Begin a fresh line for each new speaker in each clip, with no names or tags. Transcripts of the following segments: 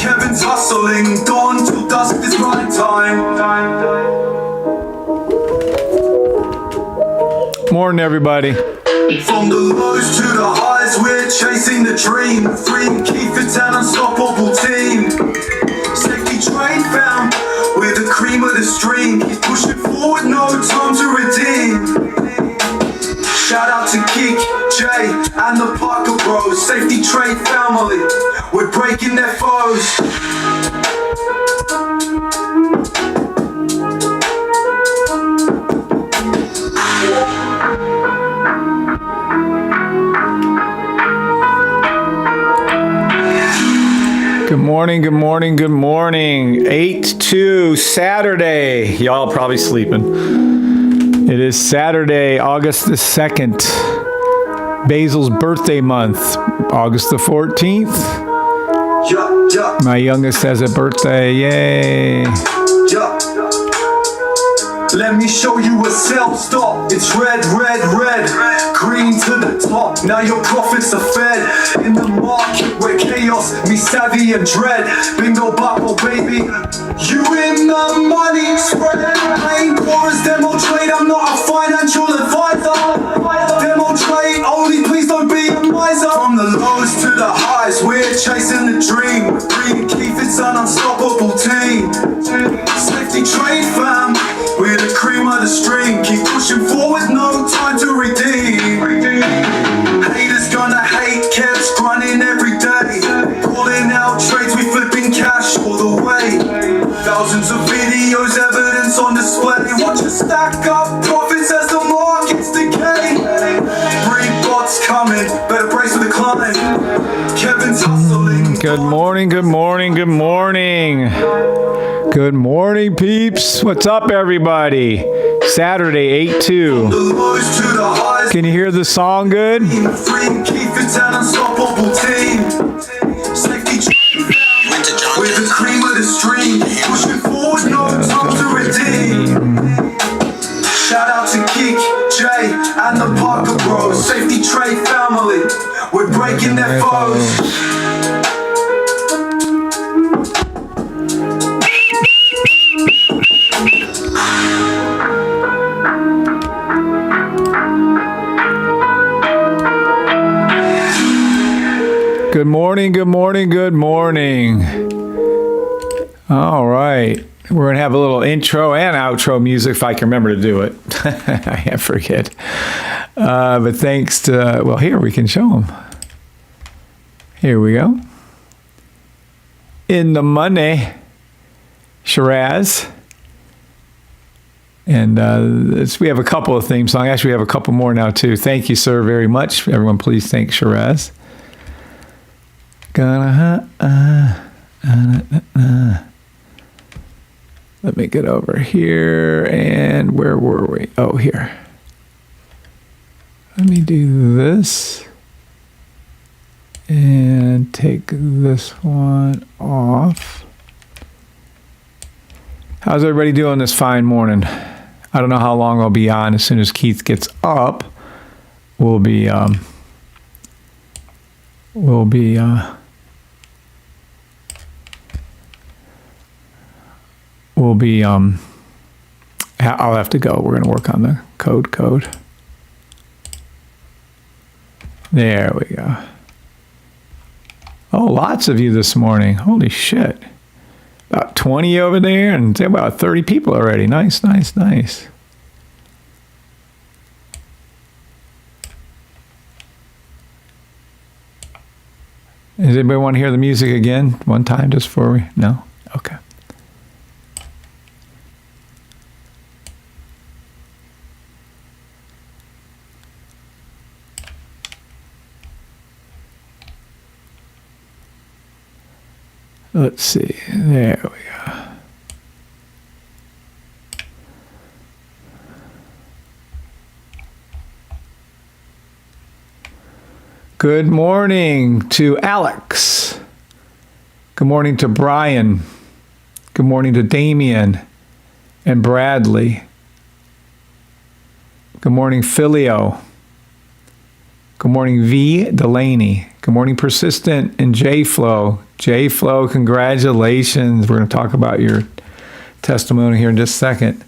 Kevin's hustling, dawn till dusk is grind time.
Morning, everybody.
From the lows to the highs, we're chasing the dream. Three Keith, it's an unstoppable team. Safety trade found, we're the cream of the stream. Keep pushing forward, no time to redeem. Shout out to Geek, Jay, and the Parker Bros. Safety trade family, we're breaking their foes.
Good morning, good morning, good morning. 8/2, Saturday. Y'all probably sleeping. It is Saturday, August the 2nd. Basil's birthday month, August the 14th. My youngest has a birthday, yay.
Let me show you a sell stop. It's red, red, red, green to the top. Now your profits are fed in the market where chaos meets savvy and dread. Bingo bubble, baby. You in the money spread. I ain't poor as demo trade. I'm not a financial advisor. Demo trade only, please don't be a miser. From the lows to the highs, we're chasing the dream. Green Keith, it's an unstoppable team. Safety trade fam. We're the cream of the stream. Keep pushing forward, no time to redeem. Haters gonna hate, Kev's grinding every day. Calling out trades, we flipping cash all the way. Thousands of videos, evidence on display. Watch us stack up profits as the markets decay. Rebots coming, better brace for the climb. Kevin's hustling.
Good morning, good morning, good morning. Good morning, peeps. What's up, everybody? Saturday, 8/2. Can you hear the song good?
We're the cream of the stream. Pushing forward, no time to redeem. Shout out to Geek, Jay, and the Parker Bros. Safety trade family. We're breaking their foes.
Good morning, good morning, good morning. All right. We're going to have a little intro and outro music if I can remember to do it. I forget. But thanks to, well, here we can show them. Here we go. In the money, Shiraz. And we have a couple of theme songs. Actually, we have a couple more now, too. Thank you, sir, very much. Everyone, please thank Shiraz. Let me get over here, and where were we? Oh, here. Let me do this, and take this one off. How's everybody doing this fine morning? I don't know how long I'll be on. As soon as Keith gets up, we'll be I'll have to go. We're going to work on the code. There we go. Oh, lots of you this morning. Holy shit. About 20 over there and about 30 people already. Nice. Does anybody want to hear the music again? One time just before we... No? Okay. Let's see. There we go. Good morning to Alex. Good morning to Brian. Good morning to Damien and Bradley. Good morning, Filio. Good morning, V. Delaney. Good morning, Persistent and JFlow. JFlow, congratulations. We're going to talk about your testimony here in just a second.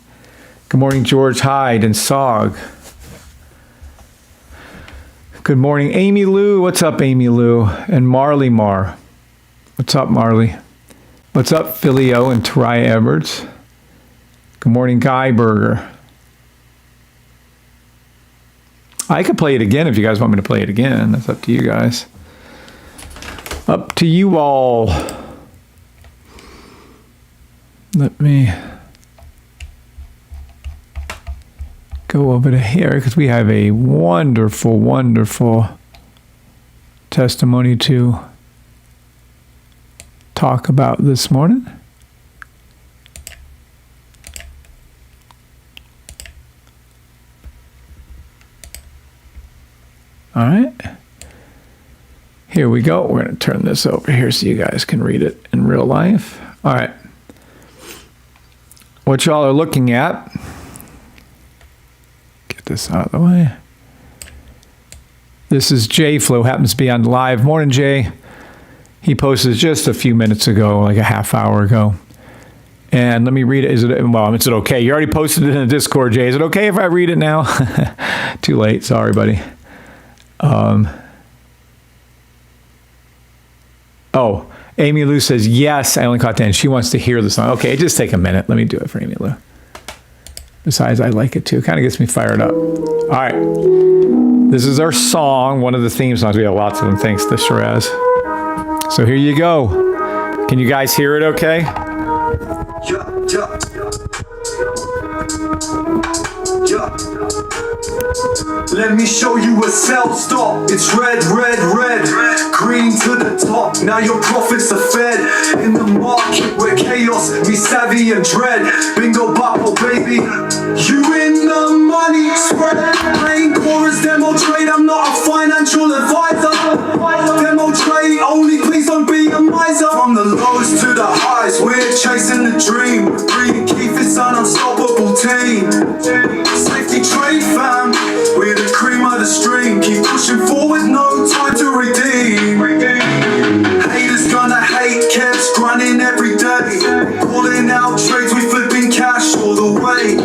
Good morning, George Hyde and Sog. Good morning, Amy Lou. What's up, Amy Lou? And Marley Mar. What's up, Marley? What's up, Philio and Tarai Edwards? Good morning, Guy Berger. I could play it again if you guys want me to play it again. That's up to you guys. Up to you all. Let me go over to here because we have a wonderful, wonderful testimony to talk about this morning. All right. Here we go. We're going to turn this over here so you guys can read it in real life. All right. What y'all are looking at, get this out of the way. This is JFlow, happens to be on live. Morning, Jay. He posted just a few minutes ago, like a half hour ago. And let me read it. Is it okay? You already posted it in the Discord, Jay. Is it okay if I read it now? Too late. Sorry, buddy. Oh, Amy Lou says, yes, I only caught that. And she wants to hear the song. Okay, just take a minute. Let me do it for Amy Lou. Besides, I like it too. It kind of gets me fired up. All right. This is our song, one of the theme songs. We have lots of them, thanks to Shiraz. So here you go. Can you guys hear it okay?
Let me show you a sell stop. It's red, red, red. Green to the top. Now your profits are fed. In the market where chaos meets savvy and dread. Bingo boppo, baby. You in the money spread. Main chorus demo trade. I'm not a financial advisor. Demo trade only. Please don't be a miser. From the lows to the highs, we're chasing the dream. Green Keith, it's an unstoppable team. Safety trade fam. We're the cream of the stream. Keep pushing forward, no time to redeem. Haters gonna hate, Kev's grinding every day. Calling out trades, we flipping cash all the way.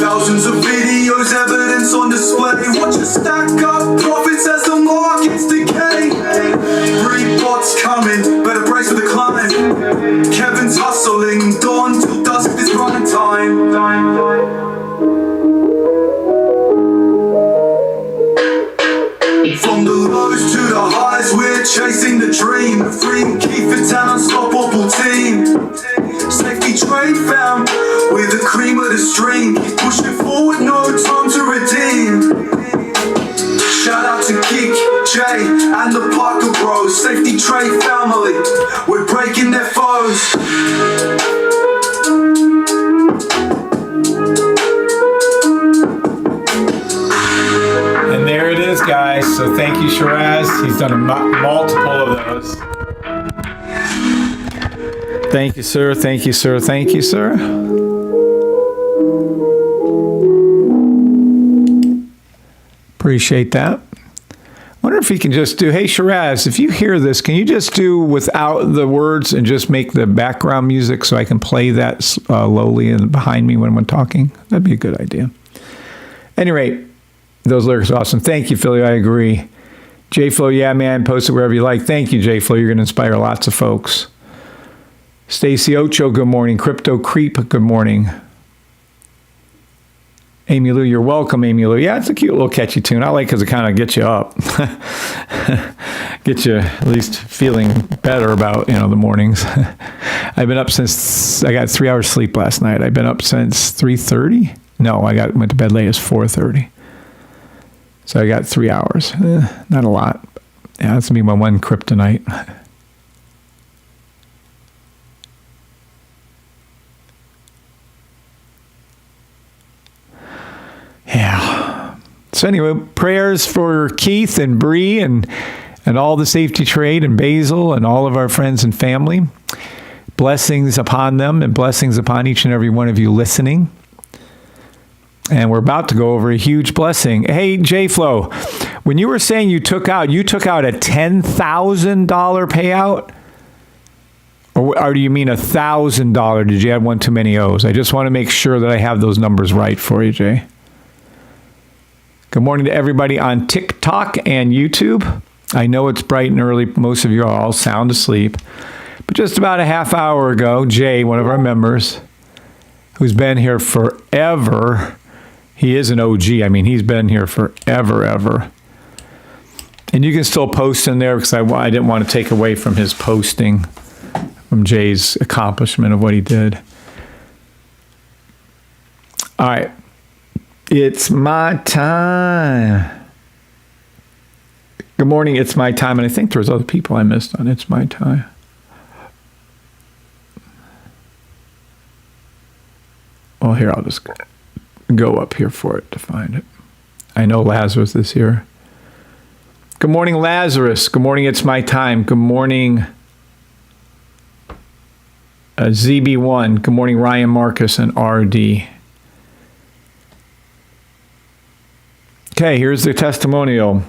Thousands of videos, evidence on display. Watch us stack up profits as the markets decay. Rebots coming, better brace for the climb. Kevin's hustling, dawn till dusk is running time. From the lows to the highs, we're chasing the dream. Free Keith, it's an unstoppable team. Safety trade fam, we're the cream of the stream. Keep pushing forward, no time to redeem. Shout out to Geek, Jay, and the Parker Bros. Safety trade family, we're breaking their foes.
There it is, guys. So thank you, Shiraz. He's done multiple of those. Thank you, sir. Thank you, sir. Thank you, sir. Appreciate that. Wonder if he can just do, hey, Shiraz, if you hear this, can you just do without the words and just make the background music so I can play that slowly and behind me when I'm talking? That'd be a good idea. At any rate, those lyrics are awesome. Thank you, Philly. I agree. JFlow, yeah, man. Post it wherever you like. Thank you, JFlow. You're going to inspire lots of folks. Stacy Ocho, good morning. Crypto Creep, good morning. Amy Lou, you're welcome, Amy Lou. Yeah, it's a cute little catchy tune. I like because it kind of gets you up. Get you at least feeling better about, the mornings. I've been up since, I got 3 hours sleep last night. I've been up since 3:30. No, went to bed late as 4:30. So I got 3 hours. Not a lot. Yeah, that's going to be my one kryptonite. Yeah. So anyway, prayers for Keith and Bree and all the safety trade and Basil and all of our friends and family. Blessings upon them and blessings upon each and every one of you listening. And we're about to go over a huge blessing. Hey, JFlow, when you were saying you took out a $10,000 payout, Or do you mean $1,000? Did you add one too many O's? I just want to make sure that I have those numbers right for you, Jay. Good morning to everybody on TikTok and YouTube. I know it's bright and early. Most of you are all sound asleep. But just about a half hour ago, Jay, one of our members, who's been here forever, he is an OG. I mean, he's been here forever, ever. And you can still post in there because I didn't want to take away from his posting, from Jay's accomplishment of what he did. All right. It's my time. Good morning. It's my time. And I think there's other people I missed on It's My Time. Well, here, I'll just go up here for it to find it. I know Lazarus is here. Good morning, Lazarus. Good morning, It's My Time. Good morning, ZB1. Good morning, Ryan Marcus and RD. Okay, here's the testimonial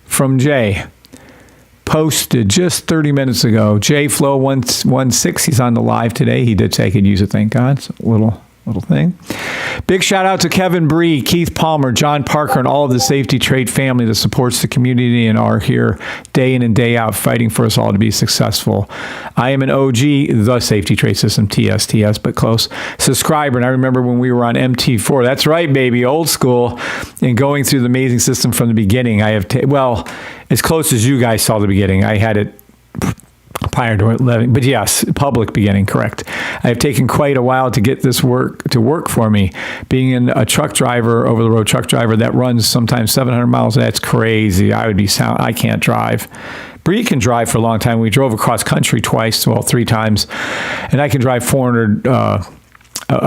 from Jay. Posted just 30 minutes ago. JFlow 116, he's on the live today. He did say I could use it, thank God. It's a little thing. Big shout out to Kevin Bree, Keith Palmer, John Parker, and all of the Safety Trade family that supports the community and are here day in and day out fighting for us all to be successful. I am an OG, the Safety Trade System, TSTS, but close, subscriber. And I remember when we were on MT4. That's right, baby, old school. And going through the amazing system from the beginning, I have, well, as close as you guys saw the beginning. I had it prior to 11, but yes, public beginning, correct. I have taken quite a while to get this work for me. Being a truck driver, over-the-road truck driver that runs sometimes 700 miles, that's crazy. I can't drive. Bree can drive for a long time. We drove across country twice, well, 3 times, and I can drive 400.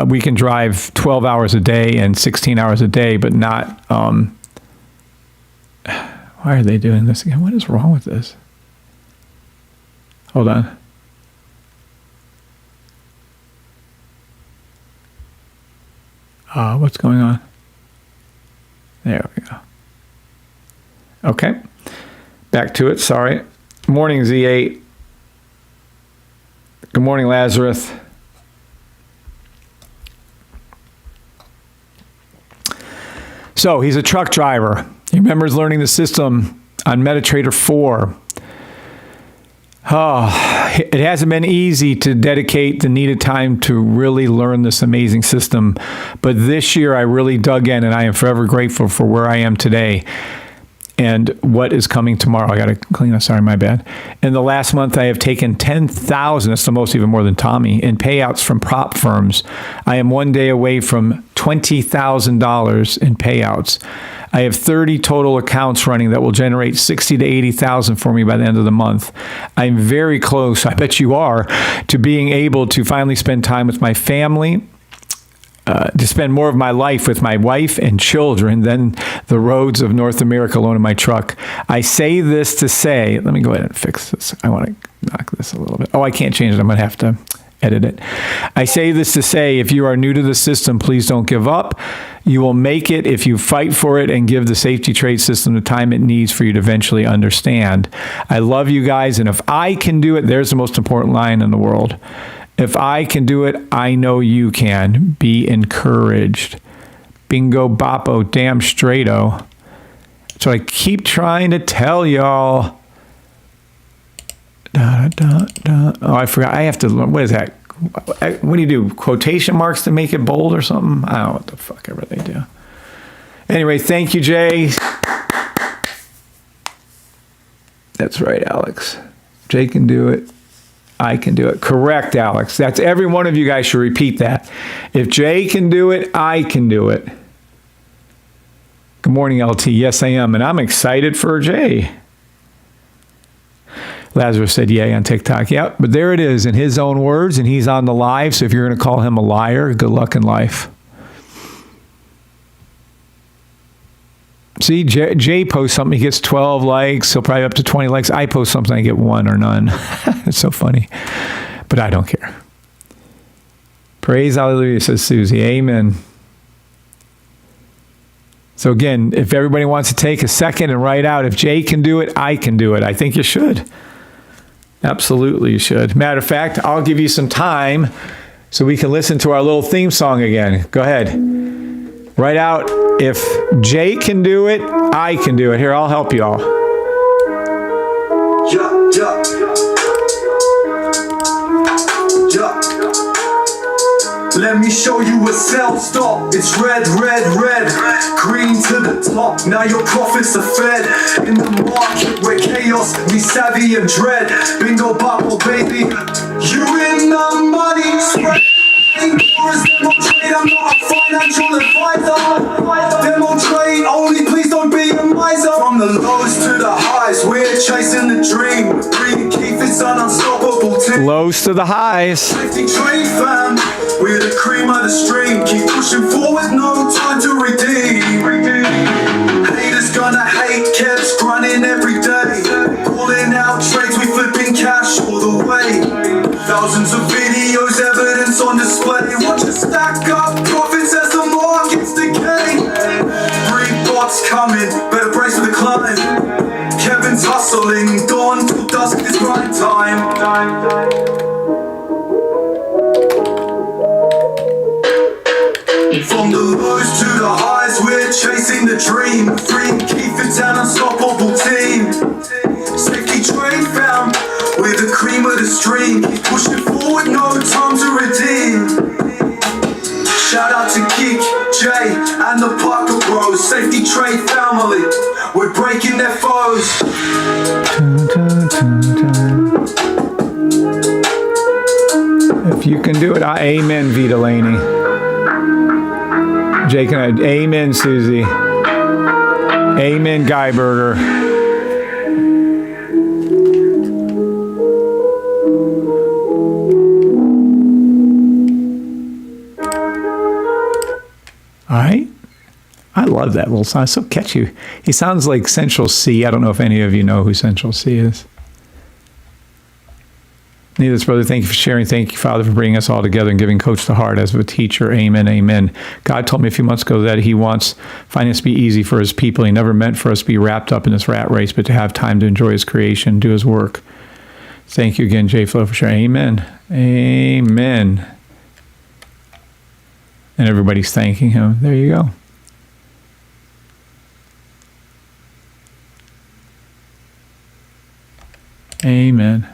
We can drive 12 hours a day and 16 hours a day, but not. Why are they doing this again? What is wrong with this? Hold on. What's going on? There we go. Okay. Back to it. Sorry. Morning, Z8. Good morning, Lazarus. So he's a truck driver. He remembers learning the system on MetaTrader 4. Oh, it hasn't been easy to dedicate the needed time to really learn this amazing system. But this year I really dug in, and I am forever grateful for where I am today and what is coming tomorrow. I got to clean up. Sorry, my bad. In the last month, I have taken 10,000, that's the most, even more than Tommy, in payouts from prop firms. I am one day away from $20,000 in payouts. I have 30 total accounts running that will generate 60 to 80,000 for me by the end of the month. I'm very close, I bet you are, to being able to finally spend time with my family, to spend more of my life with my wife and children than the roads of North America alone in my truck. I say this to say, let me go ahead and fix this. I want to knock this a little bit. Oh, I can't change it. I'm going to have to edit it. I say this to say, if you are new to the system, please don't give up. You will make it if you fight for it and give the Safety Trade System the time it needs for you to eventually understand. I love you guys, and if I can do it, there's the most important line in the world. If I can do it, I know you can. Be encouraged. Bingo boppo, damn straighto. So I keep trying to tell y'all. Oh, I forgot. I have to learn. What is that? What do you do? Quotation marks to make it bold or something? I don't know what the fuck ever they do. Anyway, thank you, Jay. That's right, Alex. Jay can do it. I can do it. Correct, Alex. That's every one of you guys should repeat that. If Jay can do it, I can do it. Good morning, LT. Yes, I am. And I'm excited for Jay. Lazarus said yay on TikTok. Yep, but there it is in his own words, and he's on the live. So if you're going to call him a liar, good luck in life. See, Jay posts something, he gets 12 likes, he'll probably up to 20 likes. I post something, I get 1 or none. It's so funny. But I don't care. Praise hallelujah, says Susie. Amen. So again, if everybody wants to take a second and write out, if Jay can do it, I can do it. I think you should. Absolutely, you should. Matter of fact, I'll give you some time so we can listen to our little theme song again. Go ahead. Write out, if Jay can do it, I can do it. Here, I'll help you all.
Yeah, yeah. Yeah. Let me show you a sell stop. It's red, red, red. Green to the top. Now your profits are fed. In the market where chaos meets savvy and dread. Bingo bubble, baby. You in the money. Spread. Demo trade, I'm not a financial advisor. Demo trade only, please don't be a miser. From the lows to the highs, we're chasing the dream. Green Keith, it's an unstoppable team.
Lows to the highs.
Safety trade fam, we're the cream of the stream. Keep pushing forward, no time to redeem. Haters gonna hate, Kev's grinding every day. Calling out trades, we flipping cash all the way. Thousands of videos, evidence on display. Watch us stack up profits as the markets decay. Three bots coming, better brace for the climb. Kevin's hustling, dawn till dusk is grind time. From the lows to the highs, we're chasing the dream. Free Keith, it's an unstoppable team. Safety trade found, we're the cream of the stream. Keep pushing forward, no time to redeem. Shout out to Geek, Jay, and the Parker Bros. Safety trade family, we're breaking their foes.
If you can do it, amen, Vita Laney. Jay, can I? Amen, Susie. Amen, Guy Burger. All right. I love that little song. It's so catchy. He sounds like Central C. I don't know if any of you know who Central C is. Needless, brother, thank you for sharing. Thank you, Father, for bringing us all together and giving Coach the heart as a teacher. Amen, amen. God told me a few months ago that he wants finance to be easy for his people. He never meant for us to be wrapped up in this rat race, but to have time to enjoy his creation, do his work. Thank you again, JFlow, for sharing. Amen. Amen. And everybody's thanking him. There you go. Amen.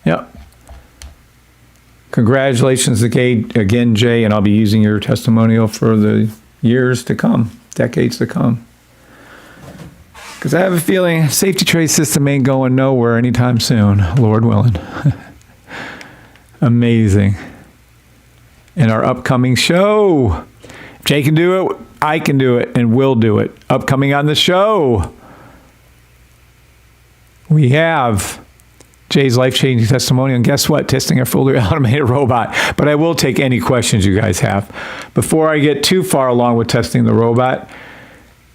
Yep. Congratulations again, Jay, and I'll be using your testimonial for the years to come, decades to come. Because I have a feeling safety trade system ain't going nowhere anytime soon, Lord willing. Amazing. In our upcoming show, if Jay can do it, I can do it, and will do it. Upcoming on the show, we have Jay's life-changing testimonial. And guess what? Testing a fully automated robot. But I will take any questions you guys have. Before I get too far along with testing the robot,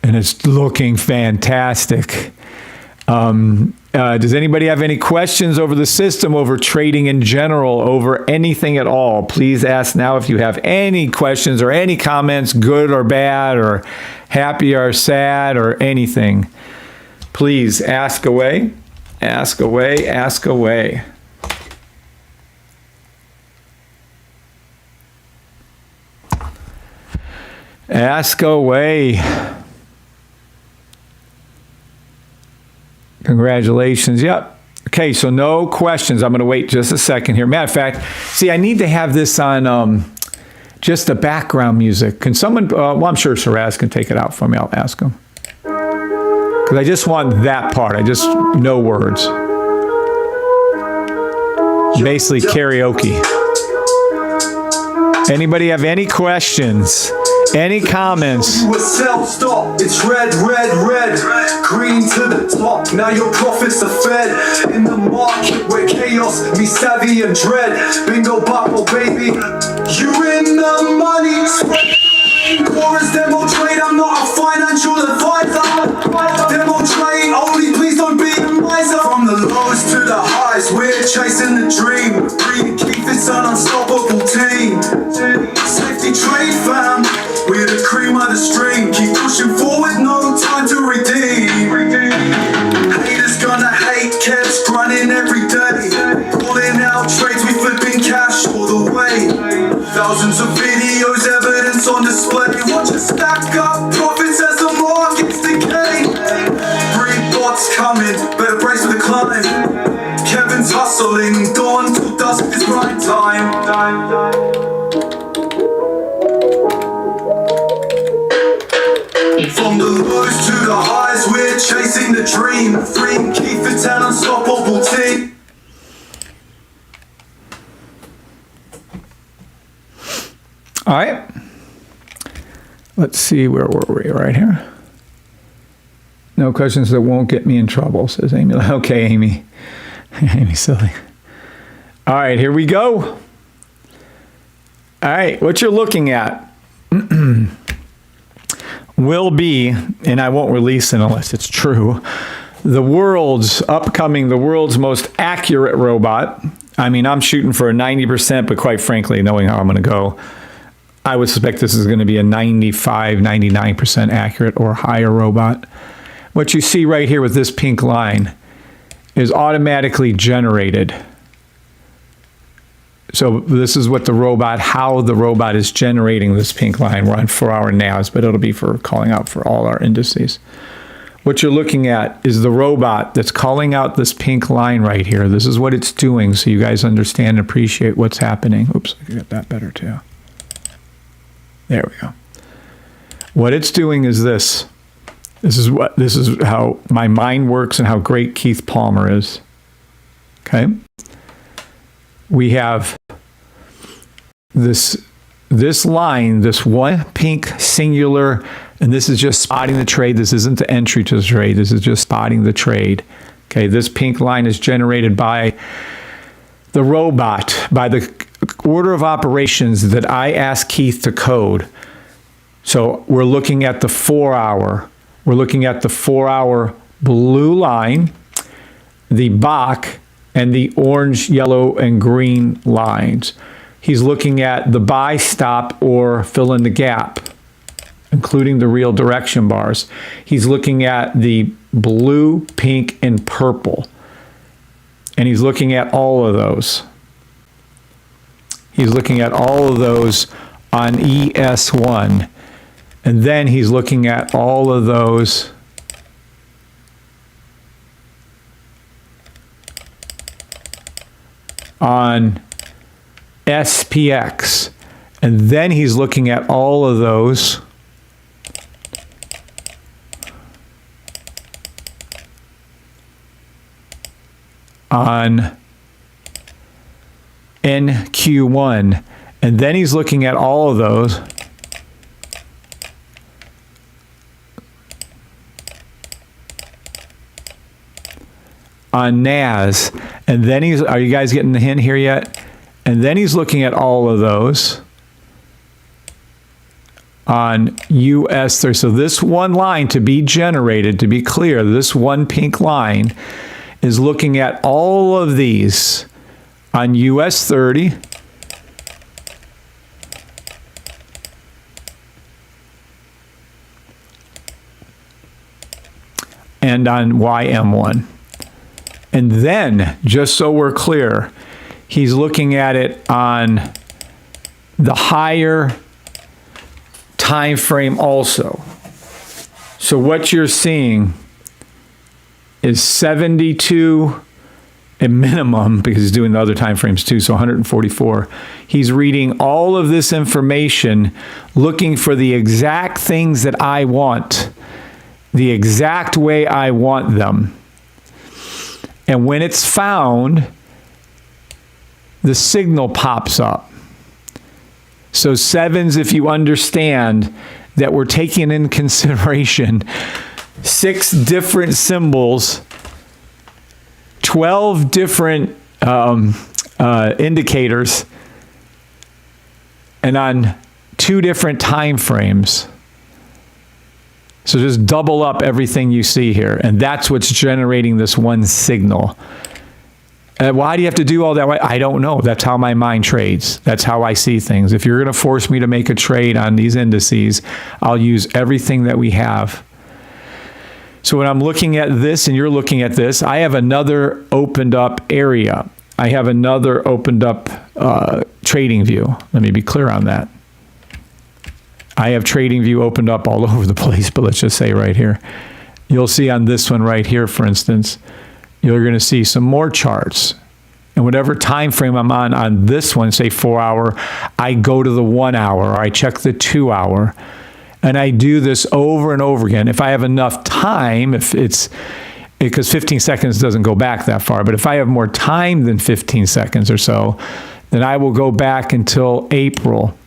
and it's looking fantastic. Does anybody have any questions over the system, over trading in general, over anything at all? Please ask now if you have any questions or any comments, good or bad, or happy or sad, or anything. Please ask away. Ask away, ask away. Ask away. Congratulations. Yep. Okay, so no questions. I'm going to wait just a second here. Matter of fact, see, I need to have this on just the background music. Can someone, well, I'm sure Saraz can take it out for me. I'll ask him. Because I just want that part. I just, no words. Basically karaoke. Anybody have any questions? Any comments?
Stop. It's red, red, red. Green to the top. Now your profits are fed. In the market where chaos meets savvy and dread. Bingo bubble, baby. You in the money. Chorus demo trade. I'm not a financial advisor. Demo trade only. Please don't be a miser. From the lows to the highs, we're chasing the dream. Green Keith, it's an unstoppable team. Safety trade fam. We're the cream of the stream. Keep pushing forward, no time to redeem. Haters gonna hate, Kev's grinding every day. trades, we flipping cash all the way. Thousands of videos, evidence on display. Watch us stack up profits as the markets decay. Three bots coming, better brace for the climb. Kevin's hustling, dawn till dusk is grind time. From the lows to the highs, we're chasing the dream. Dream, Keith, it's an unstoppable team.
All right. Let's see, where were we? Right here. No questions that won't get me in trouble, says Amy. Okay, Amy. Amy, silly. All right, here we go. All right, what you're looking at will be, and I won't release it unless it's true, the world's most accurate robot. I mean, I'm shooting for a 90%, but quite frankly, knowing how I'm going to go, I would suspect this is going to be a 95, 99% accurate or higher robot. What you see right here with this pink line is automatically generated. So this is what the robot, how the robot is generating this pink line. We're on 4-hour NAS, but it'll be for calling out for all our indices. What you're looking at is the robot that's calling out this pink line right here. This is what it's doing, so you guys understand and appreciate what's happening. Oops, I can get that better too. There we go. What it's doing is this. This is how my mind works and how great Keith Palmer is. Okay? We have this line, this one pink singular, and this is just spotting the trade. This isn't the entry to the trade. This is just spotting the trade. Okay, this pink line is generated by the robot, by the order of operations that I asked Keith to code. So we're looking at the 4-hour. We're looking at the 4-hour blue line, the Bach, and the orange, yellow, and green lines. He's looking at the buy, stop, or fill in the gap, including the real direction bars. He's looking at the blue, pink, and purple. And he's looking at all of those. He's looking at all of those on ES1. And then he's looking at all of those on SPX. And then he's looking at all of those on NQ1. And then he's looking at all of those on NAS. And then are you guys getting the hint here yet? And then he's looking at all of those on US30. So this one line, to be generated, to be clear, this one pink line is looking at all of these on US30 and on YM1. And then, just so we're clear, he's looking at it on the higher time frame also. So what you're seeing is 72 at minimum, because he's doing the other time frames too, so 144. He's reading all of this information, looking for the exact things that I want, the exact way I want them. And when it's found, the signal pops up. So sevens, if you understand that we're taking in consideration 6 different symbols, 12 different indicators, and on 2 different time frames. So just double up everything you see here, and that's what's generating this one signal. Why do you have to do all that? I don't know. That's how my mind trades. That's how I see things. If you're going to force me to make a trade on these indices, I'll use everything that we have. So when I'm looking at this and you're looking at this, I have another opened up area. I have another opened up Trading View. Let me be clear on that. I have Trading View opened up all over the place, but let's just say right here. You'll see on this one right here, for instance, you're going to see some more charts. And whatever time frame I'm on this one, say 4 hour, I go to the 1 hour, or I check the 2 hour. And I do this over and over again. If I have enough time, because 15 seconds doesn't go back that far, but if I have more time than 15 seconds or so, then I will go back until April,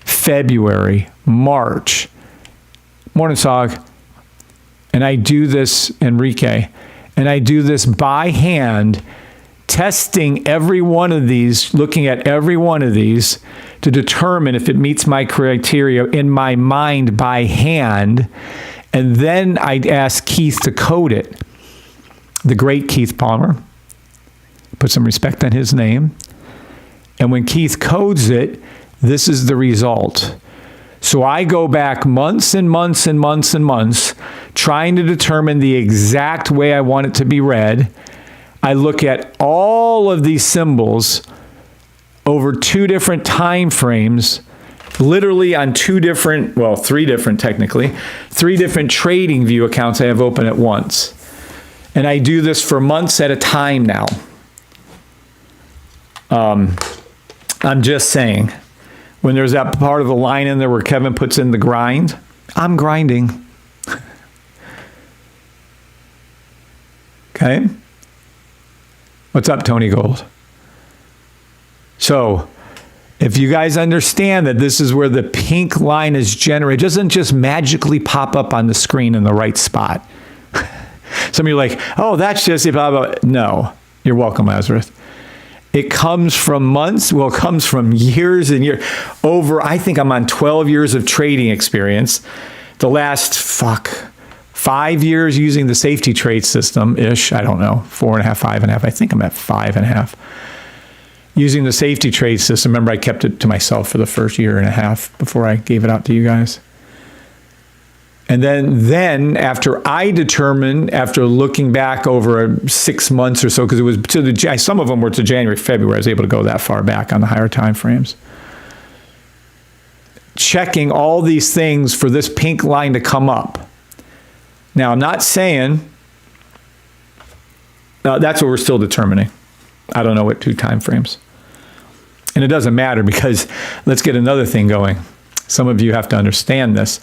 February, March. Morning, Sog. And I do this, Enrique, and I do this by hand, testing every one of these, looking at every one of these to determine if it meets my criteria in my mind by hand. And then I ask Keith to code it. The great Keith Palmer. Put some respect on his name. And when Keith codes it, this is the result. So I go back months and months and months and months trying to determine the exact way I want it to be read. I look at all of these symbols over 2 different time frames, literally on 3 different technically, 3 different Trading View accounts I have open at once. And I do this for months at a time now. I'm just saying, when there's that part of the line in there where Kevin puts in the grind, I'm grinding. Okay? What's up, Tony Gold? So, if you guys understand that this is where the pink line is generated, it doesn't just magically pop up on the screen in the right spot. Some of you are like, oh, that's just it, blah, blah. No. You're welcome, Lazarus. It comes from months. Well, it comes from years and years. I think I'm on 12 years of trading experience. The last, 5 years using the safety trade system-ish. I don't know, 4.5, 5.5. I think I'm at 5.5. Using the safety trade system. Remember, I kept it to myself for the first 1.5 years before I gave it out to you guys. And then after I determined, after looking back over 6 months or so, because it was some of them were to January, February, I was able to go that far back on the higher time frames. Checking all these things for this pink line to come up. Now, I'm not saying that's what we're still determining. I don't know what 2 time frames. And it doesn't matter, because let's get another thing going. Some of you have to understand this.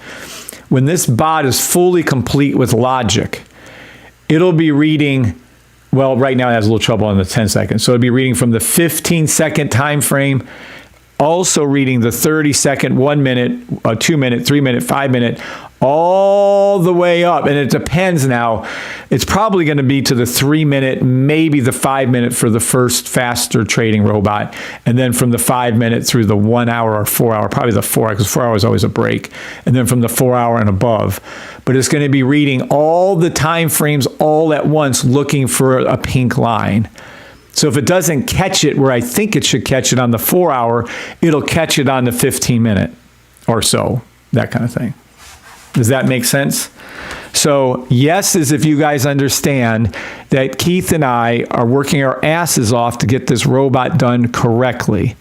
When this bot is fully complete with logic, it'll be reading, well, right now it has a little trouble on the 10 seconds. So it'll be reading from the 15-second time frame, also reading the 30-second, 1 minute, 2 minute, 3 minute, 5 minute, all the way up. And it depends now. It's probably going to be to the 3 minute, maybe the 5 minute for the first faster trading robot. And then from the 5 minute through the 1 hour or 4 hour, probably the 4 hour, because 4 hours is always a break. And then from the 4 hour and above. But it's going to be reading all the time frames all at once, looking for a pink line. So if it doesn't catch it where I think it should catch it on the 4 hour, it'll catch it on the 15 minute or so, that kind of thing. Does that make sense? So yes, as if you guys understand that Keith and I are working our asses off to get this robot done correctly.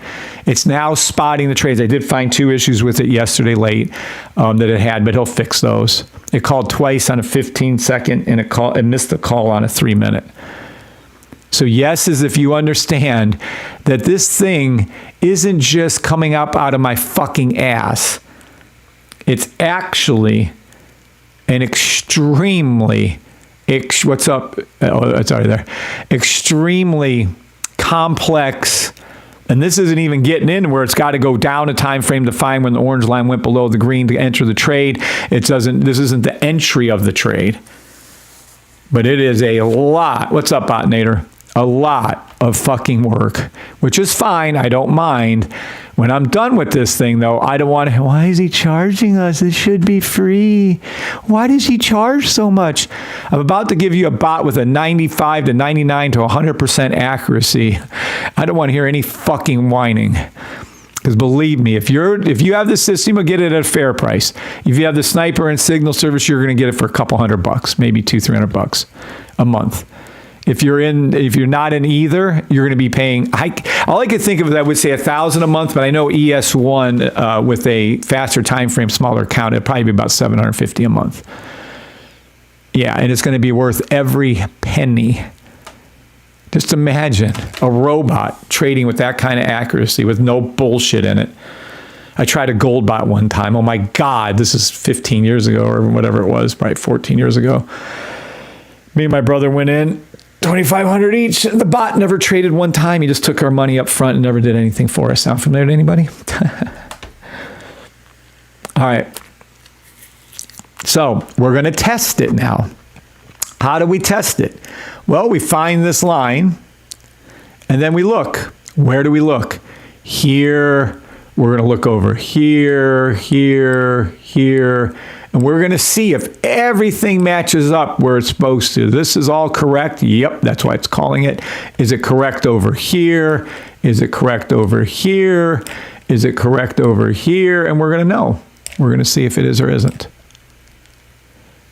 It's now spotting the trades. I did find 2 issues with it yesterday late that it had, but he'll fix those. It called twice on a 15-second, and it missed the call on a 3 minute. So yes, as if you understand that this thing isn't just coming up out of my fucking ass. It's actually an extremely, what's up? Oh, it's already there. Extremely complex, and this isn't even getting in where it's got to go down a time frame to find when the orange line went below the green to enter the trade. This isn't the entry of the trade. But it is a lot. What's up, Botnator? A lot of fucking work, which is fine. I don't mind. When I'm done with this thing, though, I don't want to, why is he charging us? It should be free. Why does he charge so much? I'm about to give you a bot with a 95 to 99 to 100% accuracy. I don't want to hear any fucking whining. Because believe me, if you have the system, you'll get it at a fair price. If you have the sniper and signal service, you're going to get it for a couple $100, maybe $200-300 a month. If you're not in either, you're going to be paying. All I could think of is I would say $1,000 a month, but I know ES1 with a faster time frame, smaller account, it'd probably be about $750 a month. Yeah, and it's going to be worth every penny. Just imagine a robot trading with that kind of accuracy with no bullshit in it. I tried a gold bot one time. Oh my God, this is 15 years ago or whatever it was, probably 14 years ago. Me and my brother went in, $2,500 each. The bot never traded one time. He just took our money up front and never did anything for us. Sound familiar to anybody? All right. So we're going to test it now. How do we test it? Well, we find this line and then we look. Where do we look? Here. We're going to look over here, here, here. And we're going to see if everything matches up where it's supposed to. This is all correct. Yep, that's why it's calling it. Is it correct over here? Is it correct over here? Is it correct over here? And we're going to know. We're going to see if it is or isn't.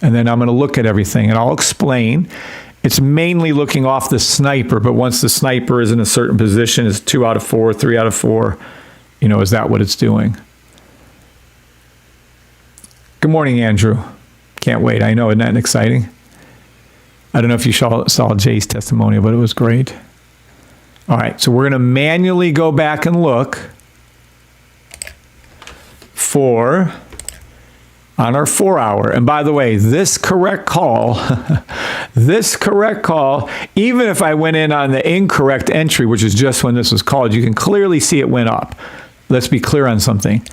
And then I'm going to look at everything and I'll explain. It's mainly looking off the sniper, but once the sniper is in a certain position, it's 2 out of 4, 3 out of 4, you know, is that what it's doing? Good morning, Andrew. Can't wait. I know, isn't that exciting? I don't know if you saw Jay's testimonial, but it was great. All right, so we're going to manually go back and look for on our 4-hour. And by the way, this correct call, even if I went in on the incorrect entry, which is just when this was called, you can clearly see it went up. Let's be clear on something.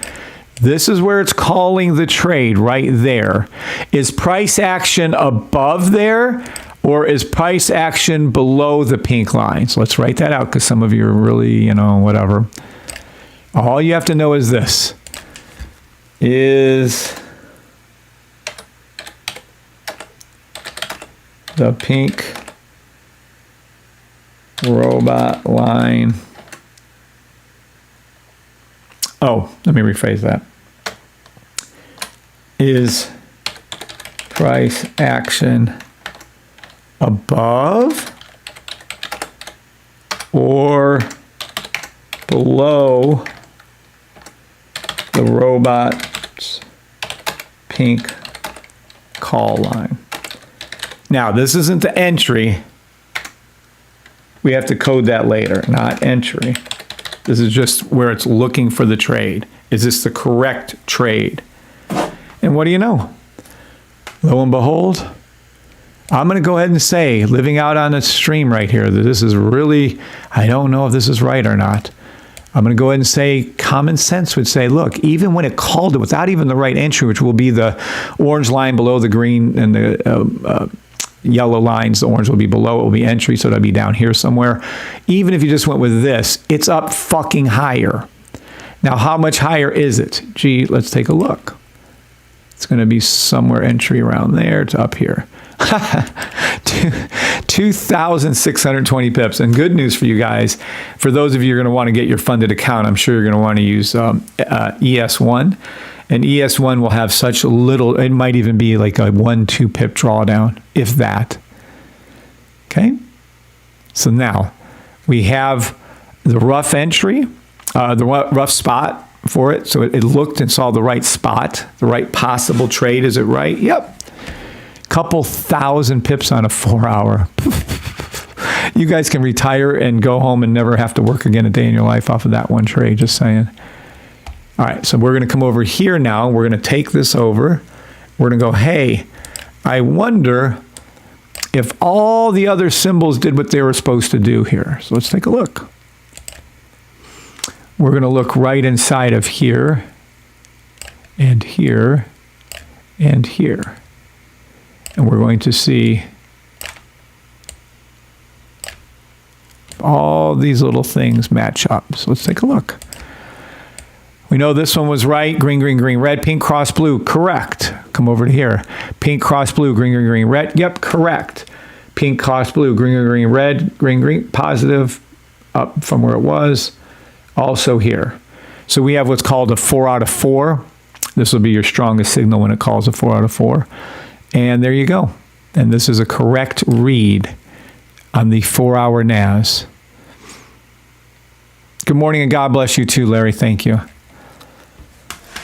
This is where it's calling the trade right there. Is price action above there or is price action below the pink line? So let's write that out because some of you are really, you know, whatever. All you have to know is this. Is the pink robot line. Oh, let me rephrase that. Is price action above or below the robot's pink call line? Now, this isn't the entry. We have to code that later, not entry. This is just where it's looking for the trade. Is this the correct trade? And what do you know? Lo and behold, I'm going to go ahead and say, living out on a stream right here, that this is really, I don't know if this is right or not. I'm going to go ahead and say common sense would say, look, even when it called it without even the right entry, which will be the orange line below the green and the yellow lines, the orange will be below, it will be entry, so it'll be down here somewhere. Even if you just went with this, it's up fucking higher. Now, how much higher is it? Gee, let's take a look. It's going to be somewhere entry around there to up here. 2,620 pips. And good news for you guys, for those of you who are going to want to get your funded account, I'm sure you're going to want to use ES1. And ES1 will have such little, it might even be like a 1-2 pip drawdown, if that. Okay? So now we have the rough entry, the rough spot for it. So it looked and saw the right spot, the right possible trade. Is it right? Yep. Couple thousand pips on a 4-hour. You guys can retire and go home and never have to work again a day in your life off of that one trade, just saying. All right, so we're going to come over here now. We're going to take this over. We're going to go, hey, I wonder if all the other symbols did what they were supposed to do here. So let's take a look. We're going to look right inside of here and here and here. And we're going to see all these little things match up. So let's take a look. We know this one was right. Green, green, green, red. Pink, cross, blue. Correct. Come over to here. Pink, cross, blue. Green, green, green, red. Yep, correct. Pink, cross, blue. Green, green, green, red. Green, green. Positive. Up from where it was. Also here. So we have what's called a 4 out of 4. This will be your strongest signal when it calls a 4 out of 4. And there you go. And this is a correct read on the 4-hour NAS. Good morning and God bless you too, Larry. Thank you.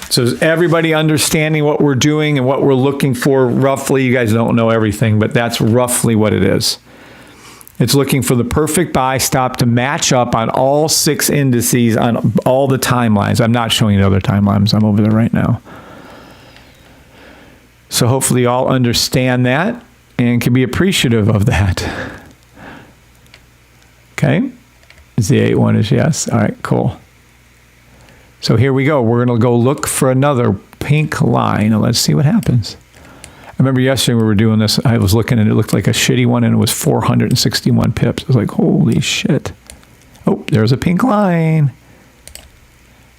So is everybody understanding what we're doing and what we're looking for roughly? You guys don't know everything, but that's roughly what it is. It's looking for the perfect buy stop to match up on all 6 indices on all the timelines. I'm not showing you the other timelines. I'm over there right now. So hopefully you all understand that and can be appreciative of that. Okay. The 8-1 is yes. All right, cool. So here we go. We're going to go look for another pink line, and let's see what happens. I remember yesterday we were doing this. I was looking, and it looked like a shitty one, and it was 461 pips. I was like, holy shit. Oh, there's a pink line.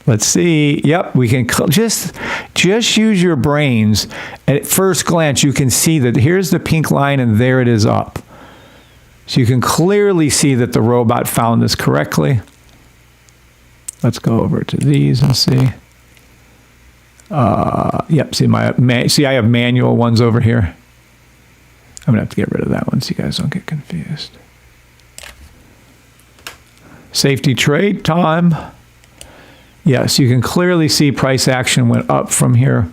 Let's see. Yep, we can just use your brains. At first glance, you can see that here's the pink line, and there it is up. So you can clearly see that the robot found this correctly. Let's go over to these and see. Yep, see I have manual ones over here. I'm going to have to get rid of that one so you guys don't get confused. Safety trade time. Yes, you can clearly see price action went up from here.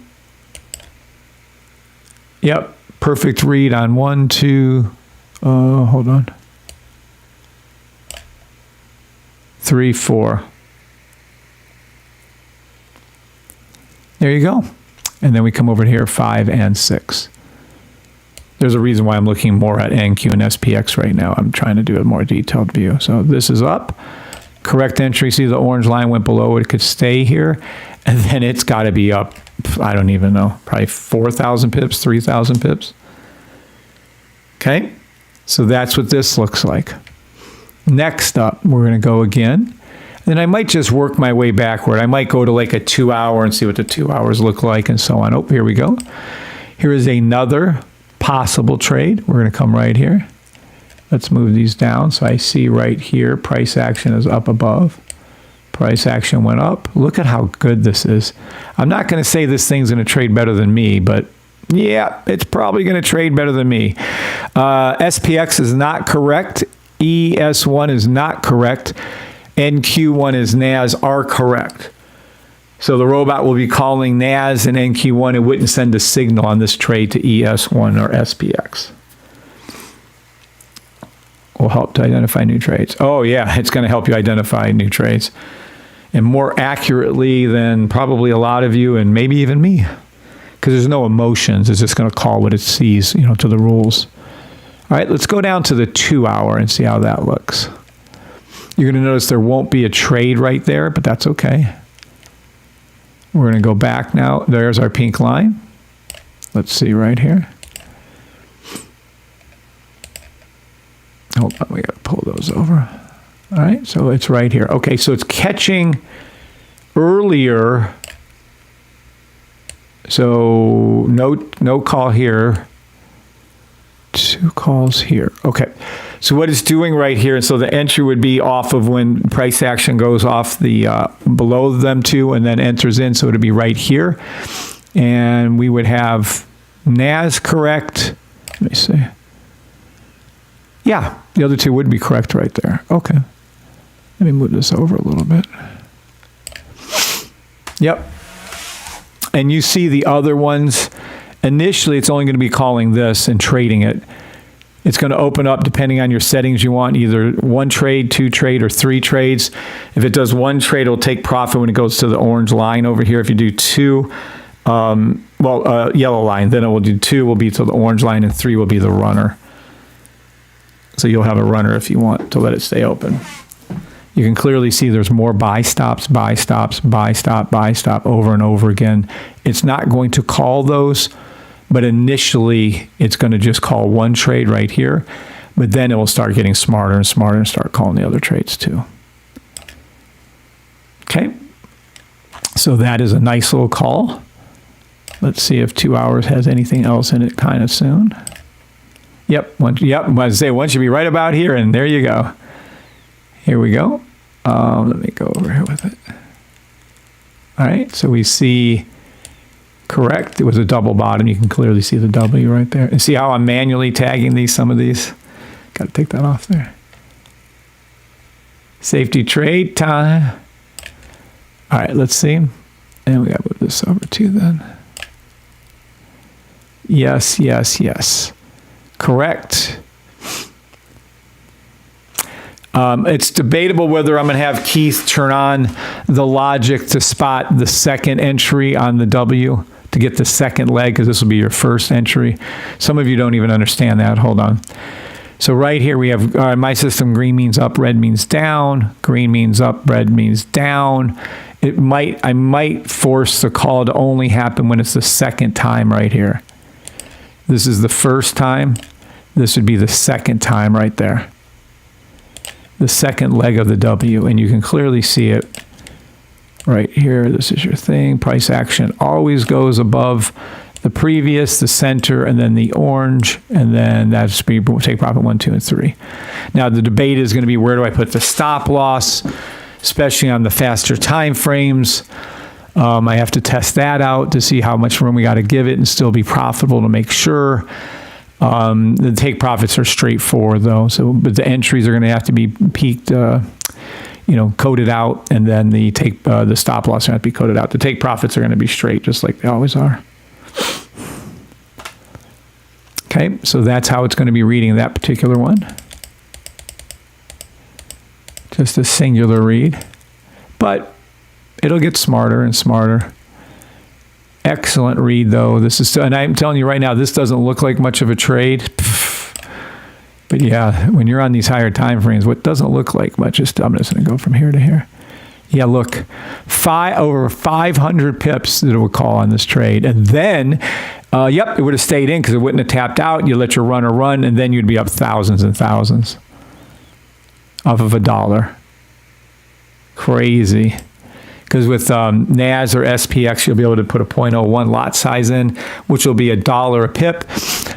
Yep, perfect read on 1, 2, hold on. 3, 4. There you go. And then we come over here, 5 and 6. There's a reason why I'm looking more at NQ and SPX right now. I'm trying to do a more detailed view. So this is up. Correct entry. See the orange line went below. It could stay here. And then it's got to be up, I don't even know, probably 4,000 pips, 3,000 pips. Okay. So that's what this looks like. Next up, we're going to go again. Then I might just work my way backward. I might go to like a 2-hour and see what the 2 hours look like and so on. Oh, here we go. Here is another possible trade. We're going to come right here. Let's move these down. So I see right here, price action is up above. Price action went up. Look at how good this is. I'm not going to say this thing's going to trade better than me, but yeah, it's probably going to trade better than me. SPX is not correct. ES1 is not correct. NQ1 is NAS are correct. So the robot will be calling NAS and NQ1. It wouldn't send a signal on this trade to ES1 or SPX. Will help to identify new trades. Oh yeah, it's going to help you identify new trades. And more accurately than probably a lot of you and maybe even me. Because there's no emotions. It's just going to call what it sees, you know, to the rules. All right, let's go down to the 2-hour and see how that looks. You're going to notice there won't be a trade right there, but that's okay. We're going to go back now. There's our pink line. Let's see right here. Hold on, we got to pull those over. All right, so it's right here. Okay, so it's catching earlier. So no call here. 2 calls here. Okay. So what it's doing right here, and so the entry would be off of when price action goes off the below them two and then enters in. So it would be right here. And we would have NAS correct. Let me see. Yeah, the other two would be correct right there. Okay. Let me move this over a little bit. Yep. And you see the other ones. Initially, it's only going to be calling this and trading it. It's going to open up depending on your settings you want, either 1 trade, 2 trade, or 3 trades. If it does 1 trade, it'll take profit when it goes to the orange line over here. If you do 2, yellow line, then it will do 2 will be to the orange line, and 3 will be the runner. So you'll have a runner if you want to let it stay open. You can clearly see there's more buy stops, buy stops, buy stop, buy stop over and over again. It's not going to call those, but initially it's going to just call 1 trade right here, but then it will start getting smarter and smarter and start calling the other trades too. Okay, so that is a nice little call. Let's see if 2 hours has anything else in it kind of soon. Yep, once you be right about here, and there you go. Here we go. Let me go over here with it. All right, so we see correct. It was a double bottom. You can clearly see the W right there. And see how I'm manually tagging some of these Got to take that off there. Safety trade time. All right, let's see. And we got to move this over to then. Yes, yes, yes. Correct. It's debatable whether I'm going to have Keith turn on the logic to spot the second entry on the W to get the second leg, because this will be your first entry. Some of you don't even understand that. Hold on. So right here we have my system. Green means up, red means down. Green means up, red means down. I might force the call to only happen when it's the second time right here. This is the first time. This would be the second time right there. The second leg of the W, and you can clearly see it right here. This is your thing. Price action always goes above the previous, the center, and then the orange, and then that's take profit 1, 2, and 3. Now the debate is going to be, where do I put the stop loss, especially on the faster time frames. I have to test that out to see how much room we got to give it and still be profitable to make sure. The take profits are straightforward though, but the entries are going to have to be peaked, coded out, and then the stop loss are going to have to be coded out. The take profits are going to be straight, just like they always are. Okay, so that's how it's going to be reading that particular one. Just a singular read, but it'll get smarter and smarter. Excellent read though. And I'm telling you right now, this doesn't look like much of a trade. But yeah, when you're on these higher time frames, what doesn't look like much is, I'm just going to go from here to here. Yeah, look, over 500 pips that it would call on this trade. And then, it would have stayed in because it wouldn't have tapped out. You let your runner run, and then you'd be up thousands and thousands off of $1. Crazy. Because with NAS or SPX, you'll be able to put a 0.01 lot size in, which will be $1 a pip.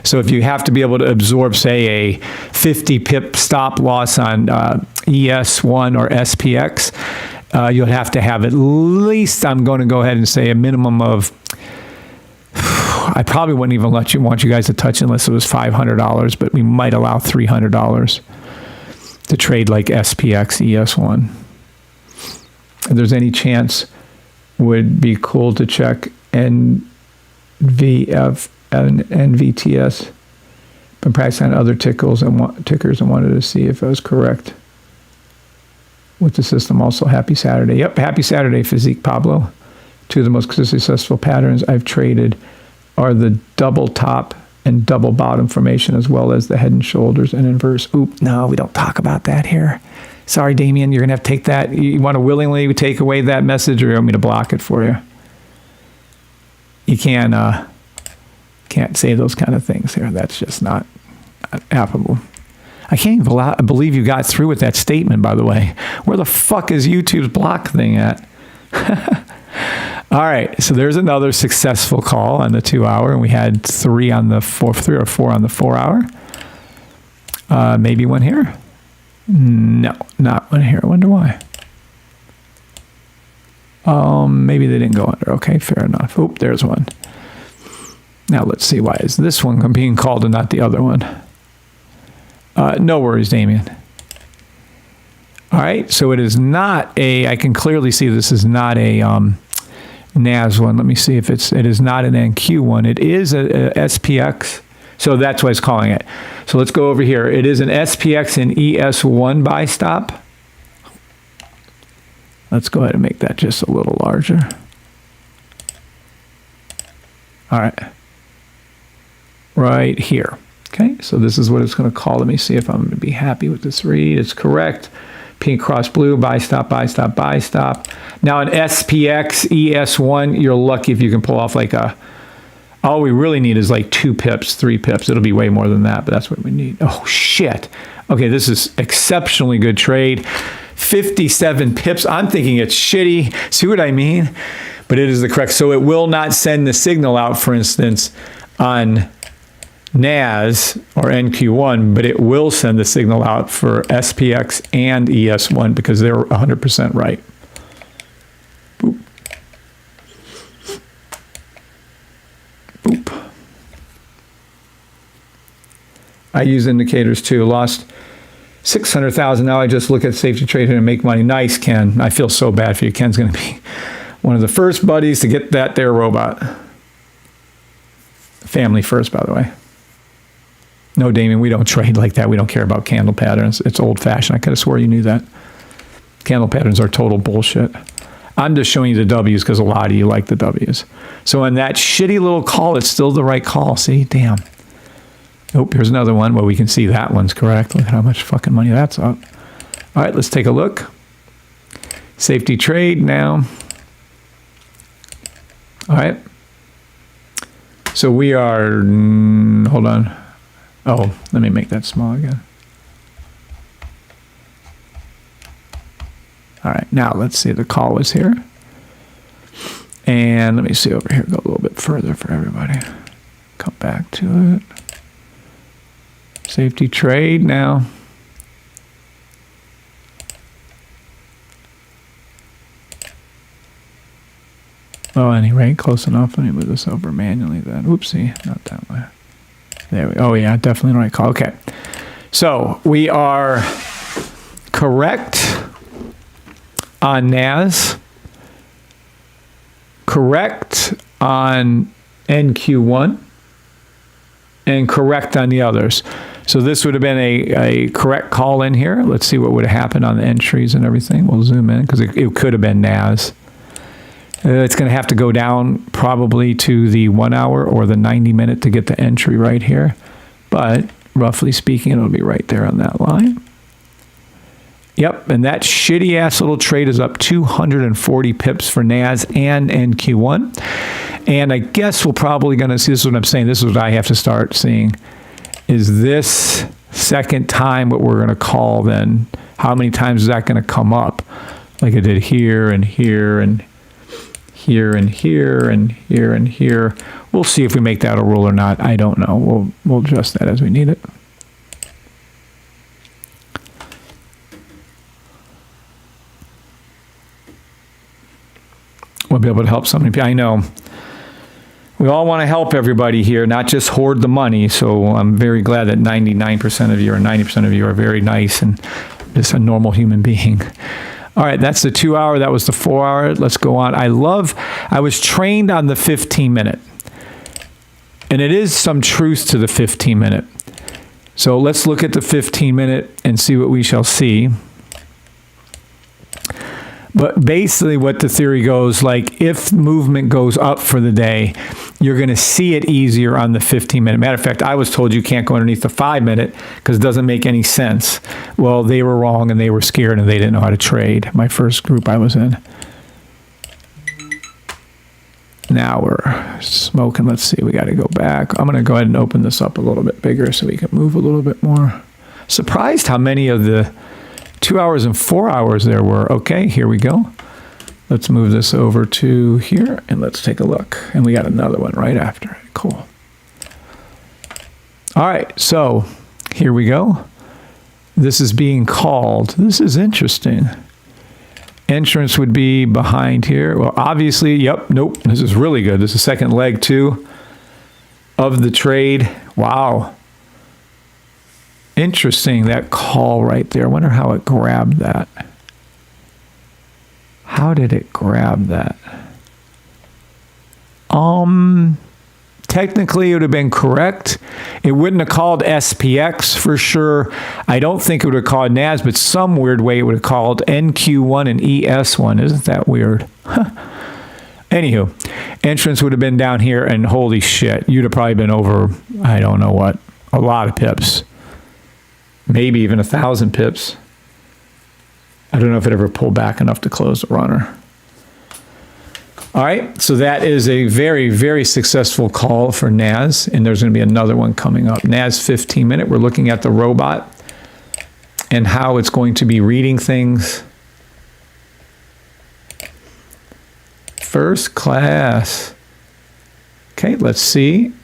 So if you have to be able to absorb, say, a 50 pip stop loss on ES1 or SPX, you'll have to have at least, I'm going to go ahead and say, a minimum of, I probably wouldn't even want you guys to touch unless it was $500, but we might allow $300 to trade like SPX, ES1. If there's any chance, would be cool to check NVF and NVTS. Been practicing on other tickers and wanted to see if I was correct with the system. Also, happy Saturday. Yep, happy Saturday, Physique Pablo. Two of the most successful patterns I've traded are the double top and double bottom formation, as well as the head and shoulders and inverse. Oop, no, we don't talk about that here. Sorry, Damien, you're going to have to take that. You want to willingly take away that message, or you want me to block it for you? You can't say those kind of things here. That's just not applicable. I can't even believe you got through with that statement, by the way. Where the fuck is YouTube's block thing at? All right, so there's another successful call on the 2 hour, and we had 3 or 4 on the 4 hour. Maybe one here. No, not one here. I wonder why. Maybe they didn't go under. Okay, fair enough. Oop, there's one. Now let's see, why is this one being called and not the other one? No worries, Damien. All right, so it is not I can clearly see this is not a NAS one. Let me see if it is not an NQ one. It is a SPX. So that's why it's calling it. So let's go over here. It is an SPX and ES1 buy stop. Let's go ahead and make that just a little larger. All right. Right here. Okay, so this is what it's going to call. Let me see if I'm going to be happy with this read. It's correct. Pink cross blue, buy stop, buy stop, buy stop. Now an SPX, ES1, you're lucky if you can pull off like all we really need is like 2 pips, 3 pips. It'll be way more than that, but that's what we need. Oh, shit. Okay, this is exceptionally good trade. 57 pips. I'm thinking it's shitty. See what I mean? But it is the correct. So it will not send the signal out, for instance, on NAS or NQ1, but it will send the signal out for SPX and ES1 because they're 100% right. Boop. Boop. I use indicators too. Lost 600,000. Now I just look at safety trade and make money. Nice, Ken. I feel so bad for you. Ken's going to be one of the first buddies to get that there robot. Family first, by the way. No, Damien, we don't trade like that. We don't care about candle patterns. It's old-fashioned. I could have swore you knew that. Candle patterns are total bullshit. I'm just showing you the W's because a lot of you like the W's. So in that shitty little call, it's still the right call. See? Damn. Oh, here's another one where we can see that one's correct. Look at how much fucking money that's up. All right, let's take a look. Safety trade now. All right. So we are, hold on. Oh, let me make that small again. All right, now let's see, the call was here. And let me see over here, go a little bit further for everybody. Come back to it. Safety trade now. Oh, anyway, close enough. Let me move this over manually then. Oopsie, not that way. There we go. Oh, yeah, definitely the right call. Okay. So we are correct on NAS, correct on NQ1, and correct on the others. So this would have been a correct call in here. Let's see what would have happened on the entries and everything. We'll zoom in because it could have been NAS. It's going to have to go down probably to the 1 hour or the 90 minute to get the entry right here. But roughly speaking, it'll be right there on that line. Yep, and that shitty ass little trade is up 240 pips for NAS and NQ1. And I guess we're probably going to see, this is what I'm saying, this is what I have to start seeing, is this second time what we're going to call then, how many times is that going to come up? Like it did here and here and here and here and here and here. We'll see if we make that a rule or not. I don't know. We'll adjust that as we need it. We'll be able to help so many people. I know. We all want to help everybody here, not just hoard the money. So I'm very glad that 99% of you or 90% of you are very nice and just a normal human being. All right, that's the 2 hour. That was the 4 hour. Let's go on. I was trained on the 15 minute. And it is some truth to the 15 minute. So let's look at the 15 minute and see what we shall see. But basically what the theory goes, like if movement goes up for the day, you're going to see it easier on the 15 minute. Matter of fact, I was told you can't go underneath the 5 minute because it doesn't make any sense. Well, they were wrong and they were scared and they didn't know how to trade. My first group I was in. Now we're smoking. Let's see. We got to go back. I'm going to go ahead and open this up a little bit bigger so we can move a little bit more. Surprised how many of the 2 hours and 4 hours there were. Okay, here we go. Let's move this over to here and let's take a look. And we got another one right after it. Cool. All right, so here we go. This is being called. This is interesting. Entrance would be behind here. Well, obviously, yep, nope. This is really good. This is second leg too of the trade. Wow. Interesting, that call right there. I wonder how it grabbed that. How did it grab that? Technically, it would have been correct. It wouldn't have called SPX for sure. I don't think it would have called NAS, but some weird way it would have called NQ1 and ES1. Isn't that weird? Anywho, entrance would have been down here, and holy shit, you'd have probably been over, I don't know what, a lot of pips. Maybe even 1,000 pips. I don't know if it ever pulled back enough to close the runner. All right, so that is a very, very successful call for NAS, and there's going to be another one coming up. NAS 15 minute, we're looking at the robot and how it's going to be reading things. First class. Okay, let's see.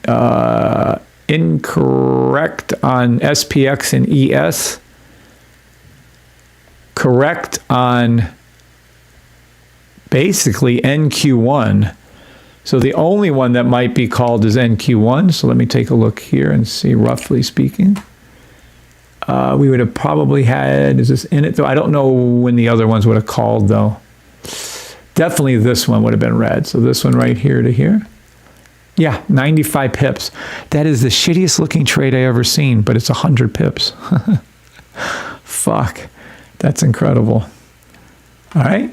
Incorrect on SPX and ES. Correct on basically NQ1. So the only one that might be called is NQ1. So let me take a look here and see, roughly speaking. we would have probably had, is this in it though? I don't know when the other ones would have called though. Definitely this one would have been red. So this one right here to here. Yeah, 95 pips. That is the shittiest looking trade I ever seen, but it's 100 pips. Fuck. That's incredible. All right.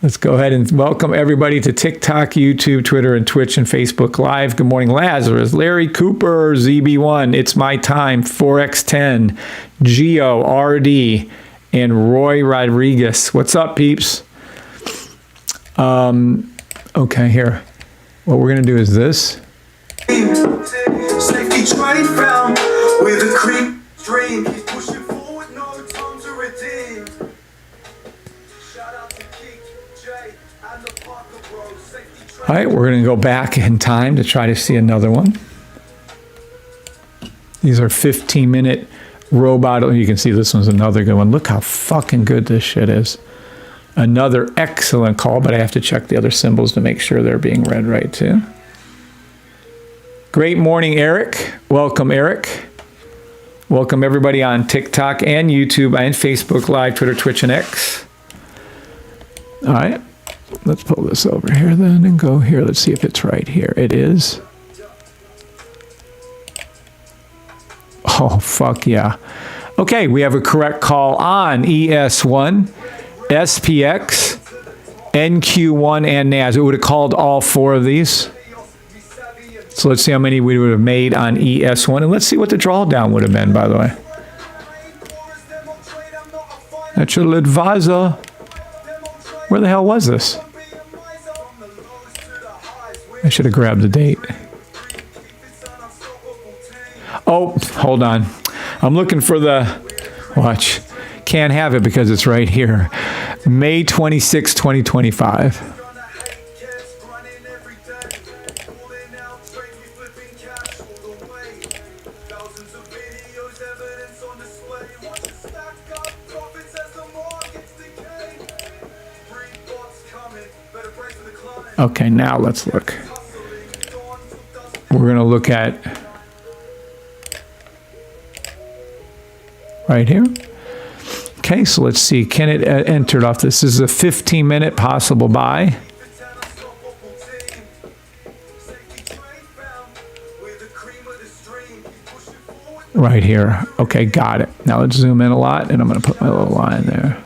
Let's go ahead and welcome everybody to TikTok, YouTube, Twitter, and Twitch and Facebook Live. Good morning, Lazarus, Larry Cooper, ZB1, It's My Time, Forex10, Geo, RD, and Roy Rodriguez. What's up, peeps? Okay, here. What we're going to do is this.
Safety trade found with a creep dream. He's pushing forward, no time to redeem. Shout out to Keek, Jay, and the Parker Bros. Safety trade.
All right, we're going to go back in time to try to see another one. These are 15-minute robot. Oh, you can see this one's another good one. Look how fucking good this shit is. Another excellent call, but I have to check the other symbols to make sure they're being read right too. Great morning, Eric. Welcome, Eric. Welcome everybody on TikTok and YouTube and Facebook Live, Twitter, Twitch, and X. All right, let's pull this over here then and go here. Let's see if it's right here. It is. Oh, fuck yeah. Okay, we have a correct call on ES1. SPX, NQ1, and NAS. It would have called all four of these. So let's see how many we would have made on ES1. And let's see what the drawdown would have been, by the way. Natural advisor. Where the hell was this? I should have grabbed the date. Oh, hold on. I'm looking for the... Watch. Can't have it because it's right here. May 26, 2025. Okay, now let's look. We're going to look at right here. Okay, so let's see. Can it enter it off? This is a 15-minute possible buy. Right here. Okay, got it. Now let's zoom in a lot, and I'm going to put my little line there.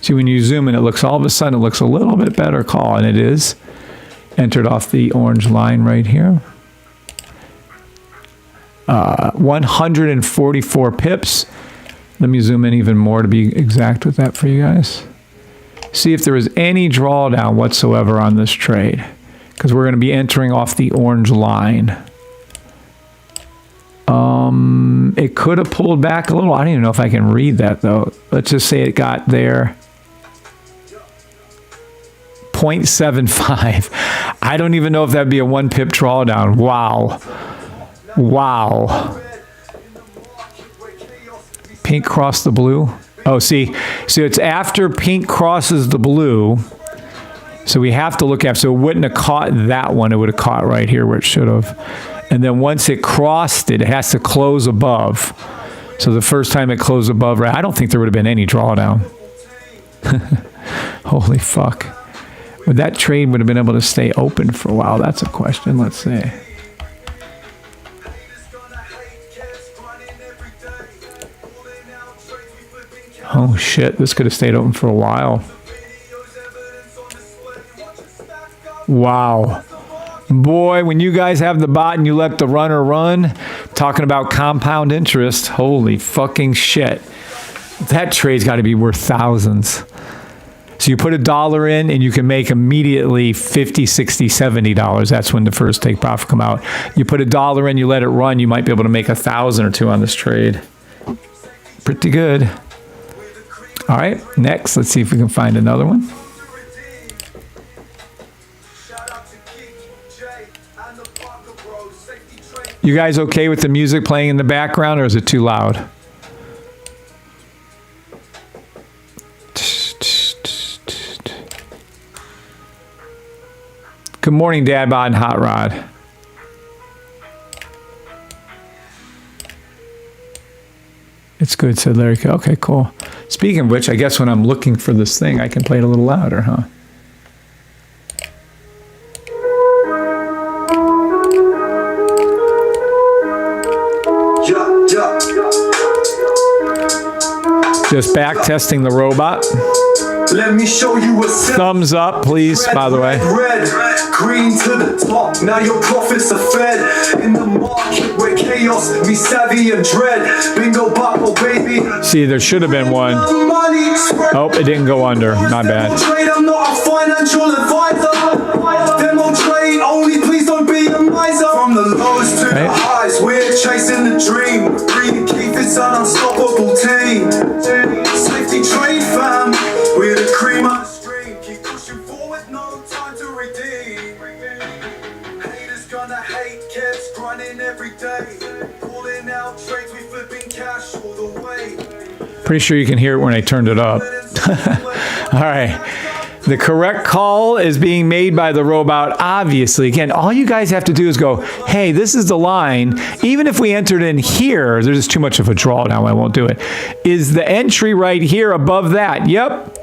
See, when you zoom in, it looks all of a sudden, it looks a little bit better call, and it is. Entered off the orange line right here. 144 pips. Let me zoom in even more to be exact with that for you guys. See if there was any drawdown whatsoever on this trade, because we're going to be entering off the orange line. It could have pulled back a little. I don't even know if I can read that though. Let's just say it got there. 0.75. I don't even know if that'd be a 1 pip drawdown. Wow. Wow. Pink crossed the blue. Oh, see, so it's after pink crosses the blue. So we have to look at, so it wouldn't have caught that one. It would have caught right here where it should have. And then once it crossed it, it has to close above. So the first time it closed above, right, I don't think there would have been any drawdown. Holy fuck. Would that trade would have been able to stay open for a while? That's a question. Let's see. Oh shit, this could have stayed open for a while. Wow. Boy, when you guys have the bot and you let the runner run, talking about compound interest, holy fucking shit. That trade's got to be worth thousands. So you put $1 in and you can make immediately $50, $60, $70. That's when the first take profit come out. You put $1 in, you let it run, you might be able to make 1,000 or 2 on this trade. Pretty good. All right, next, let's see if we can find another one. You guys okay with the music playing in the background, or is it too loud? Good morning, Dad Bod and Hot Rod. It's good, said Larry. Okay, cool. Speaking of which, I guess when I'm looking for this thing, I can play it a little louder, huh? Just back testing the robot.
Let me show you a
thumbs up, please, by the way.
Red, green to the top. Now your profits are fed in the market where chaos meets savvy and dread. Bingo boppo, baby.
See, there should have been one. Oh, it didn't go under. My bad.
I'm not a financial advisor. Demo trade only, please don't be a miser. From the lows to the highs, we're chasing the dream. Green Keith, it's an unstoppable team. Safety trade fam. We're the cream of the stream. Keep pushing forward, no time to redeem. Haters gonna hate, kept grinding every day. Pulling out trades, we flipping cash all the way.
Pretty sure you can hear it when I turned it up. All right. The correct call is being made by the robot, obviously. Again, all you guys have to do is go, hey, this is the line. Even if we entered in here, there's just too much of a draw now, I won't do it. Is the entry right here above that? Yep.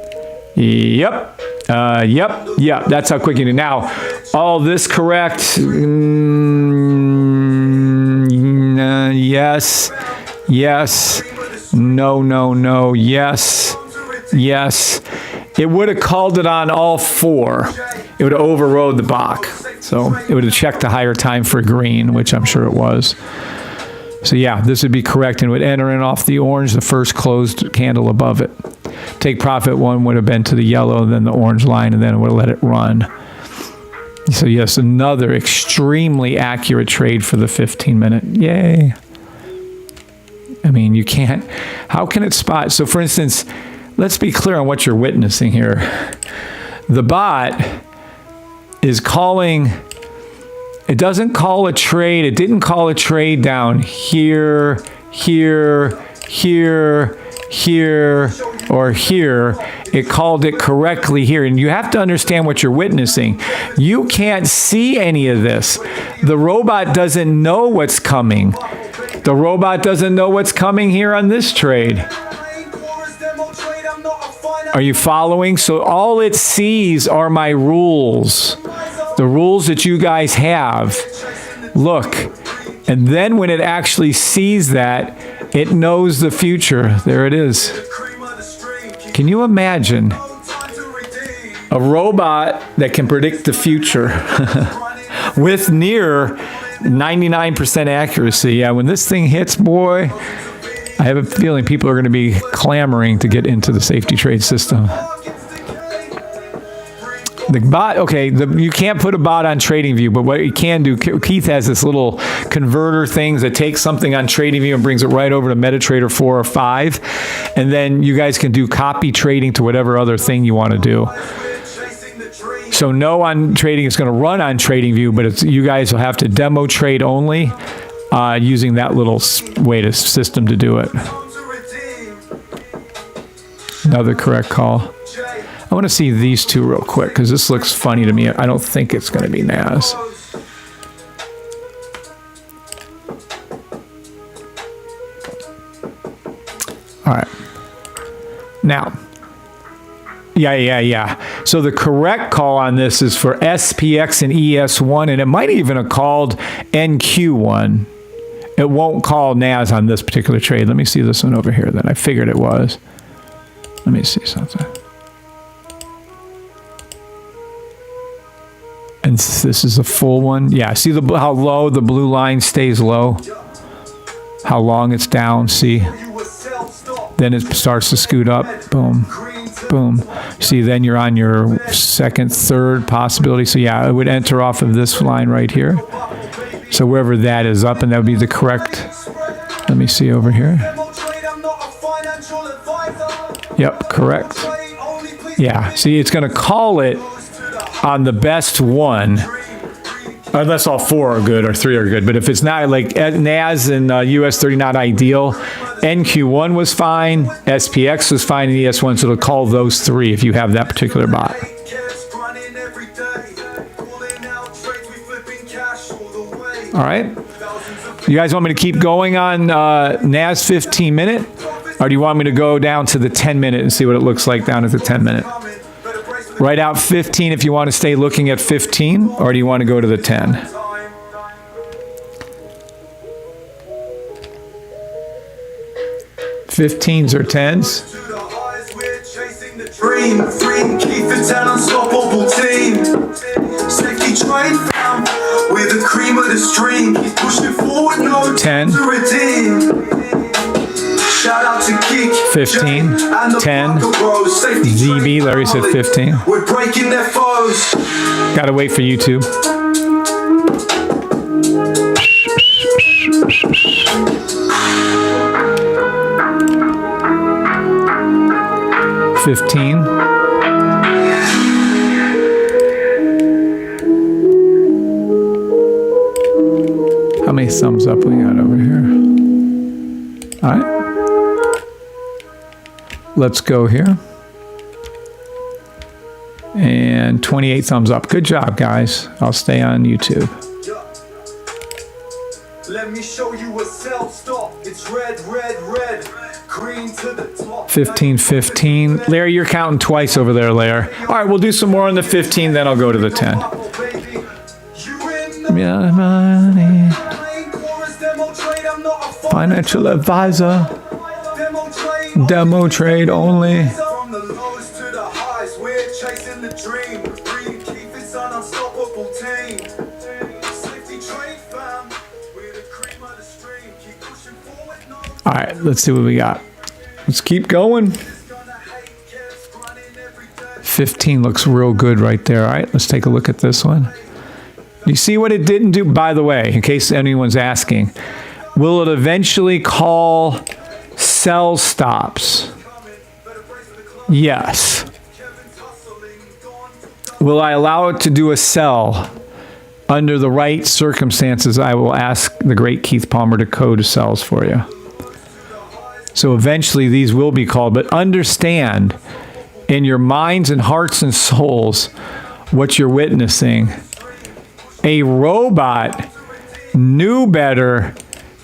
Yep. Yep. That's how quick you do. Now, all this correct? Yes. Yes. No. Yes. It would have called it on all four. It would have overrode the Bach. So it would have checked the higher time for green, which I'm sure it was. So yeah, this would be correct and would enter in off the orange, the first closed candle above it. Take profit one would have been to the yellow, then the orange line, and then it would have let it run. So yes, another extremely accurate trade for the 15-minute. Yay. I mean, you can't, how can it spot? So for instance, let's be clear on what you're witnessing here. The bot is calling, it doesn't call a trade, it didn't call a trade down here, here, here, here, or here. It called it correctly here. And you have to understand what you're witnessing. You can't see any of this. The robot doesn't know what's coming. The robot doesn't know what's coming here on this trade. Are you following? So all it sees are my rules. The rules that you guys have. Look. And then when it actually sees that, it knows the future. There it is. Can you imagine a robot that can predict the future with near 99% accuracy? Yeah, when this thing hits, boy, I have a feeling people are going to be clamoring to get into the safety trade system. The bot, okay, you can't put a bot on TradingView, but what you can do, Keith has this little converter things that takes something on TradingView and brings it right over to MetaTrader 4 or 5, and then you guys can do copy trading to whatever other thing you want to do. So no on trading is going to run on TradingView, but you guys will have to demo trade only using that little system to do it. Another correct call. I want to see these two real quick because this looks funny to me. I don't think it's going to be NAS. All right. Now, yeah. So the correct call on this is for SPX and ES1, and it might even have called NQ1. It won't call NAS on this particular trade. Let me see this one over here then. I figured it was. Let me see something. And this is a full one. Yeah, see how low the blue line stays low? How long it's down, see? Then it starts to scoot up. Boom, boom. See, then you're on your second, third possibility. So yeah, it would enter off of this line right here. So wherever that is up, and that would be the correct. Let me see over here. Yep, correct. Yeah, see, it's going to call it on the best one, unless all four are good or three are good. But if it's not, like NAS and US 30 not ideal, NQ1 was fine, SPX was fine, and ES1, so it'll call those three if you have that particular bot. All right. You guys want me to keep going on NAS 15 minute? Or do you want me to go down to the 10 minute and see what it looks like down at the 10 minute? Write out 15 if you want to stay looking at 15, or do you want to go to the 10? 15s or 10s?
Dream, keep it an unstoppable team. Safety train found with the cream of the stream. Keep pushing forward, no
10.
to redeem. Shout out to Geek,
15, 10, ZB, Larry said 15.
We're breaking their foes.
Gotta wait for YouTube. $15. How many thumbs up we got over here? All right. Let's go here. And 28 thumbs up. Good job, guys. I'll stay on YouTube.
Let me show you a self-stop. It's red, red, red. Green to the top.
15, 15. Larry, you're counting twice over there, Larry. All right, we'll do some more on the 15, then I'll go to the 10. Yeah, money. Financial advisor. Demo trade only.
From the lows to the highs, we're chasing the dream. Green, keep it an unstoppable team. Safety trade fam. We're the cream of the stream. Keep pushing forward, no.
All right, let's see what we got. Let's keep going. 15 looks real good right there. All right, let's take a look at this one. You see what it didn't do? By the way, in case anyone's asking, will it eventually call sell stops? Yes. Will I allow it to do a sell? Under the right circumstances, I will ask the great Keith Palmer to code sells for you. So eventually these will be called, but understand in your minds and hearts and souls what you're witnessing. A robot knew better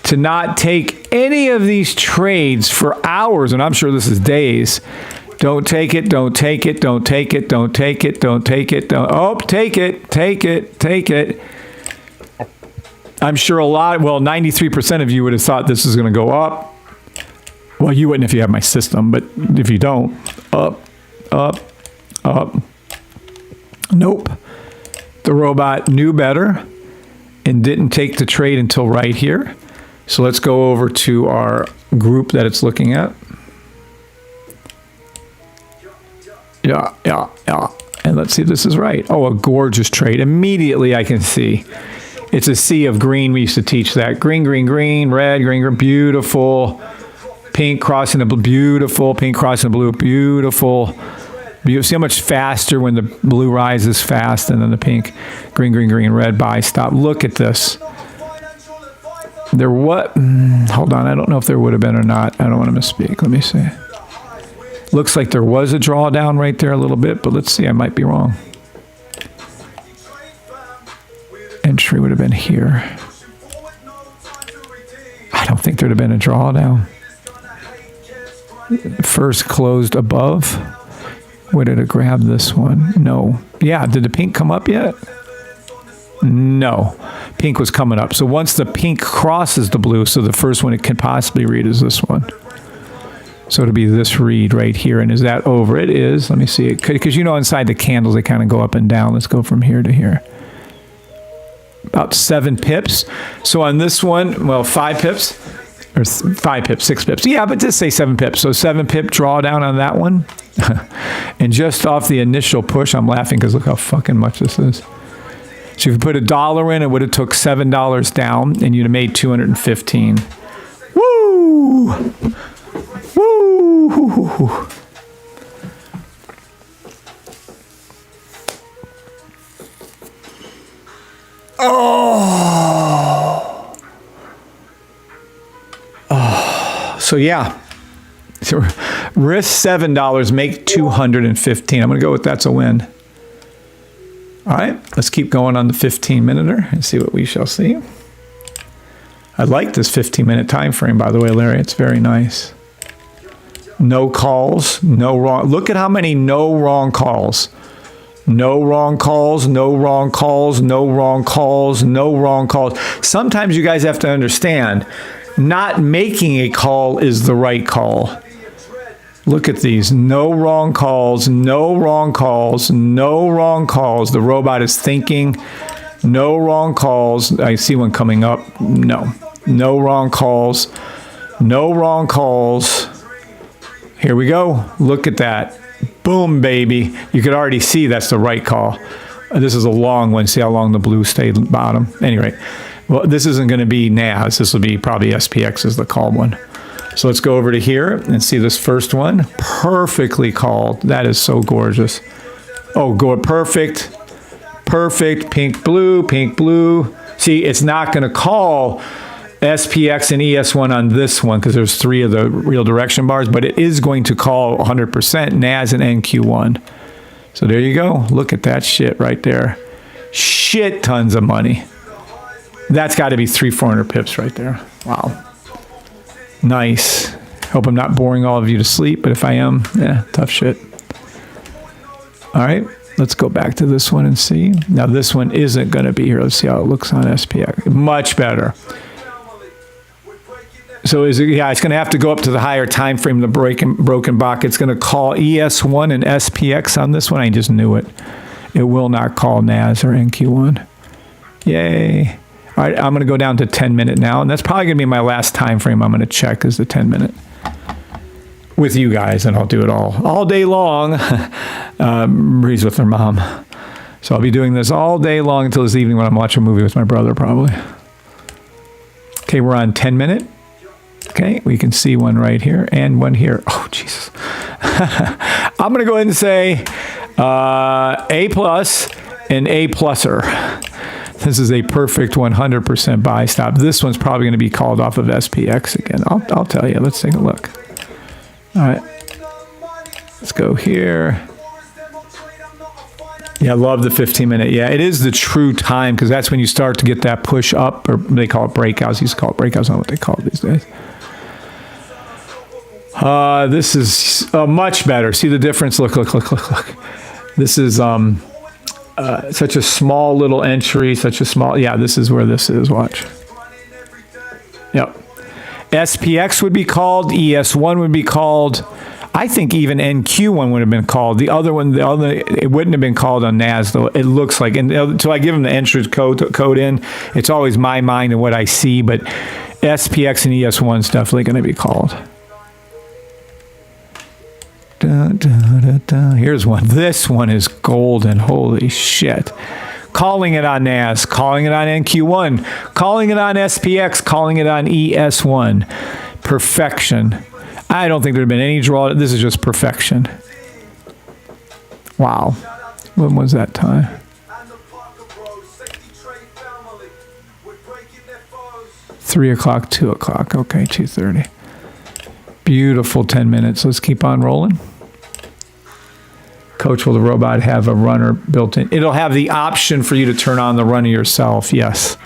to not take any of these trades for hours, and I'm sure this is days. Don't take it, don't take it, don't take it, don't take it, don't take it, don't, oh, take it, take it, take it. I'm sure a lot, well, 93% of you would have thought this is going to go up. Well, you wouldn't if you have my system, but if you don't, up, up, up. Nope. The robot knew better and didn't take the trade until right here. So let's go over to our group that it's looking at. Yeah. And let's see if this is right. Oh, a gorgeous trade. Immediately I can see. It's a sea of green. We used to teach that. Green, green, green, red, green, green, beautiful. Pink crossing the blue, beautiful. Pink crossing the blue, beautiful. See how much faster when the blue rises fast and then the pink, green, green, green, red, buy, stop. Look at this. There what? Hold on. I don't know if there would have been or not. I don't want to misspeak. Let me see. Looks like there was a drawdown right there a little bit, but let's see. I might be wrong. Entry would have been here. I don't think there would have been a drawdown. First closed above. Where did it grab this one? No. Yeah, did the pink come up yet? No. Pink was coming up. So once the pink crosses the blue, so the first one it can possibly read is this one. So it'll be this read right here. And is that over? It is. Let me see it. Because you know inside the candles, they kind of go up and down. Let's go from here to here. About 7 pips. So on this one, well, 5 pips. Or 5 pips, 6 pips. Yeah, but just say 7 pips. So 7 pip drawdown on that one. And just off the initial push, I'm laughing because look how fucking much this is. So if you put $1 in, it would have took $7 down, and you'd have made 215. Woo! Woo! Oh! Oh! So yeah. So risk $7, make 215. I'm going to go with that's a win. All right, let's keep going on the 15-minuter and see what we shall see. I like this 15-minute time frame, by the way, Larry. It's very nice. No calls, no wrong. Look at how many no wrong calls. No wrong calls, no wrong calls, no wrong calls, no wrong calls. Sometimes you guys have to understand, not making a call is the right call. Look at these. No wrong calls, no wrong calls, no wrong calls. The robot is thinking. No wrong calls. I see one coming up. No. No wrong calls. No wrong calls. Here we go. Look at that. Boom, baby. You could already see that's the right call. This is a long one. See how long the blue stayed bottom? Anyway, well, this isn't going to be NAS. This will be probably SPX is the called one. So let's go over to here and see this first one. Perfectly called. That is so gorgeous. Oh, go perfect. Perfect. Pink, blue, pink, blue. See, it's not going to call SPX and ES1 on this one because there's 3 of the real direction bars, but it is going to call 100% NAS and NQ1. So there you go. Look at that shit right there. Shit tons of money. That's got to be 300-400 pips right there. Wow. Nice. Hope I'm not boring all of you to sleep, but if I am, yeah, tough shit. All right. Let's go back to this one and see. Now this one isn't going to be here. Let's see how it looks on SPX. Much better. So is it, yeah, it's going to have to go up to the higher time frame, the broken block. It's going to call ES1 and SPX on this one. I just knew it. It will not call NAS or NQ1. Yay. All right, I'm going to go down to 10-minute now, and that's probably going to be my last time frame I'm going to check is the 10-minute with you guys, and I'll do it all day long. Bree's with her mom. So I'll be doing this all day long until this evening when I'm watching a movie with my brother, probably. Okay, we're on 10-minute. Okay, we can see one right here and one here. Oh, Jesus. I'm going to go ahead and say A plus and A pluser. This is a perfect 100% buy stop. This one's probably going to be called off of SPX again. I'll tell you. Let's take a look. All right. Let's go here. Yeah, I love the 15-minute. Yeah, it is the true time because that's when you start to get that push up, or they call it breakouts. Used to call it breakouts. I don't know what they call it these days. This is much better. See the difference? Look. This is such a small little entry, such a small, yeah, this is where this is, watch. Yep. SPX would be called, ES1 would be called, I think even NQ1 would have been called. The other one, it wouldn't have been called on NAS, though. It looks like, and until I give them the entry code in, it's always my mind and what I see, but SPX and ES1 is definitely going to be called. Here's one. This one is golden. Holy shit. Calling it on NAS, calling it on NQ1, calling it on SPX, calling it on ES1. Perfection. I don't think there have been any draw. This is just perfection. Wow. When was that time? 3 o'clock, 2 o'clock. Okay, 2:30. Beautiful 10 minutes. Let's keep on rolling. Coach, will the robot have a runner built in? It'll have the option for you to turn on the runner yourself, yes.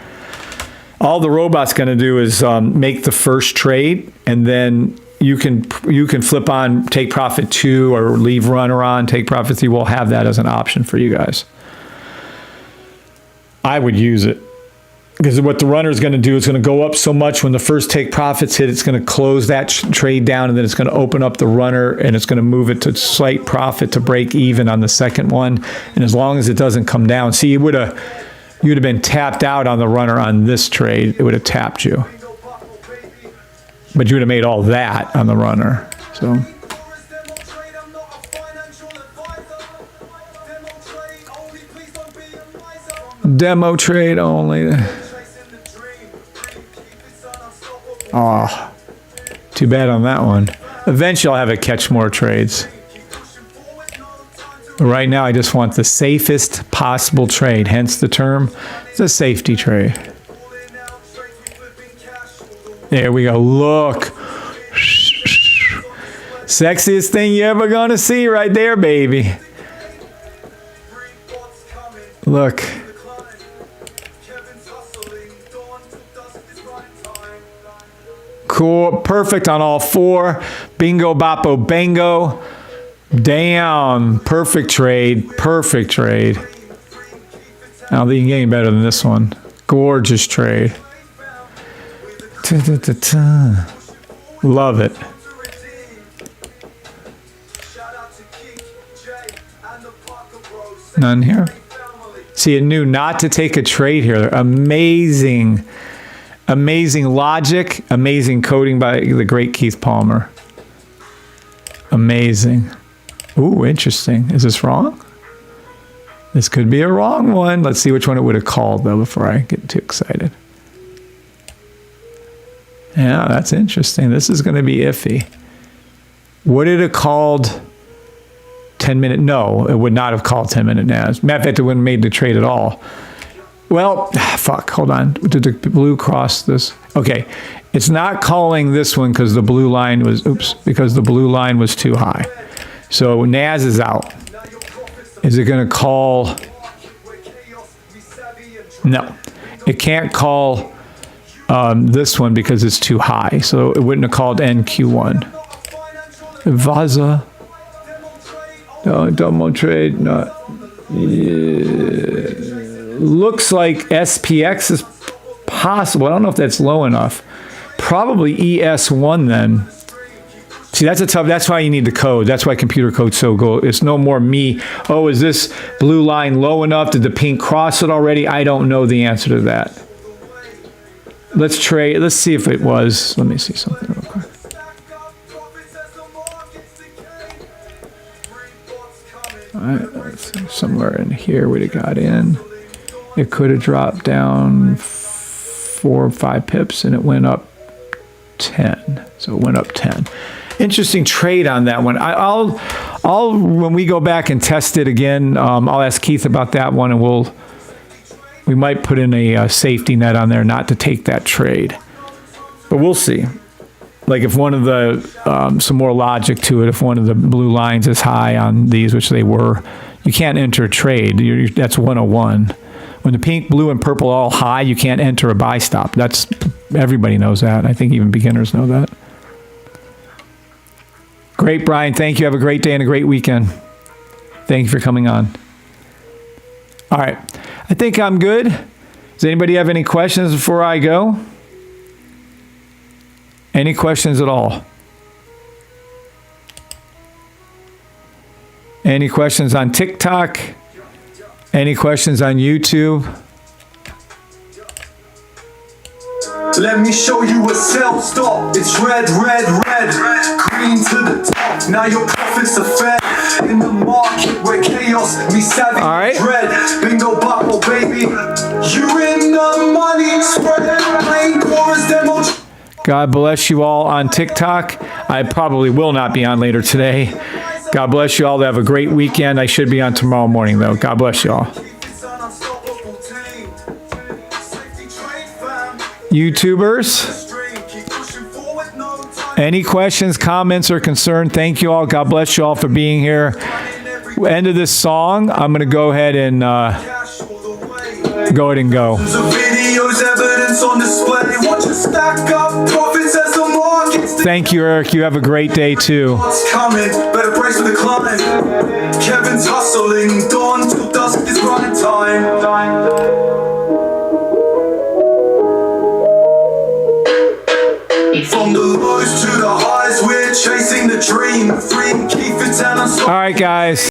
All the robot's going to do is make the first trade, and then you can flip on take profit 2 or leave runner on, take profit 3. We'll have that as an option for you guys. I would use it. Because what the runner is going to do is going to go up so much when the first take profits hit, it's going to close that trade down, and then it's going to open up the runner, and it's going to move it to slight profit to break even on the second one. And as long as it doesn't come down, see, you'd have been tapped out on the runner on this trade. It would have tapped you. But you would have made all that on the runner. So. Demo trade only. Oh, too bad on that one. Eventually I'll have it catch more trades. But right now I just want the safest possible trade, hence the term. It's a safety trade. There we go. Look. Sexiest thing you ever gonna see right there, baby. Look. Cool. Perfect on all four. Bingo, boppo, bango. Damn. Perfect trade. Perfect trade. I don't think you can get any better than this one. Gorgeous trade. Love it. None here. See, it knew not to take a trade here. Amazing. Amazing logic. Amazing coding by the great Keith Palmer. Amazing. Ooh, interesting. Is this wrong? This could be a wrong one. Let's see which one it would have called, though, before I get too excited. Yeah, that's interesting. This is going to be iffy. Would it have called 10-minute? No, it would not have called 10-minute NAS. Matter of fact, it wouldn't have made the trade at all. Well, fuck, hold on. Did the blue cross this? Okay, it's not calling this one because the blue line was, because the blue line was too high. So NAS is out. Is it going to call? No, it can't call this one because it's too high. So it wouldn't have called NQ1. Vaza. No, demo trade. No. Yeah. Looks like SPX is possible. I don't know if that's low enough. Probably ES1 then. See, that's a tough, that's why you need the code. That's why computer code's so good. It's no more me, oh, is this blue line low enough? Did the pink cross it already? I don't know the answer to that. Let's trade, let's see if it was. Let me see something real quick. All right, let's see, somewhere in here we'd have got in. It could have dropped down 4 or 5 pips and it went up 10. So it went up 10. Interesting trade on that one. I'll when we go back and test it again, I'll ask Keith about that one, and we might put in a safety net on there not to take that trade, but we'll see. Like if one of the some more logic to it, if one of the blue lines is high on these, which they were, you can't enter a trade. That's 101. When the pink, blue, and purple are all high, you can't enter a buy stop. That's, everybody knows that. I think even beginners know that. Great, Brian. Thank you. Have a great day and a great weekend. Thank you for coming on. All right. I think I'm good. Does anybody have any questions before I go? Any questions at all? Any questions on TikTok? Any questions on YouTube?
Let me show you a sell stop. It's red, red, red, green to the top. Now your profits are fed in the market where chaos meets savvy dread. Bingo, bottle, baby. You in the money spread. Playing chorus demo.
God bless you all on TikTok. I probably will not be on later today. God bless you all. Have a great weekend. I should be on tomorrow morning, though. God bless you all. YouTubers, any questions, comments, or concern? Thank you all. God bless you all for being here. End of this song, I'm going to go ahead and go. Thank you, Eric. You have a great day too.
Better brace for the climb. Kevin's hustling, dawn till dusk is right time. From the lows to the highs, we're chasing the dream. Free, keep it down.
All right, guys.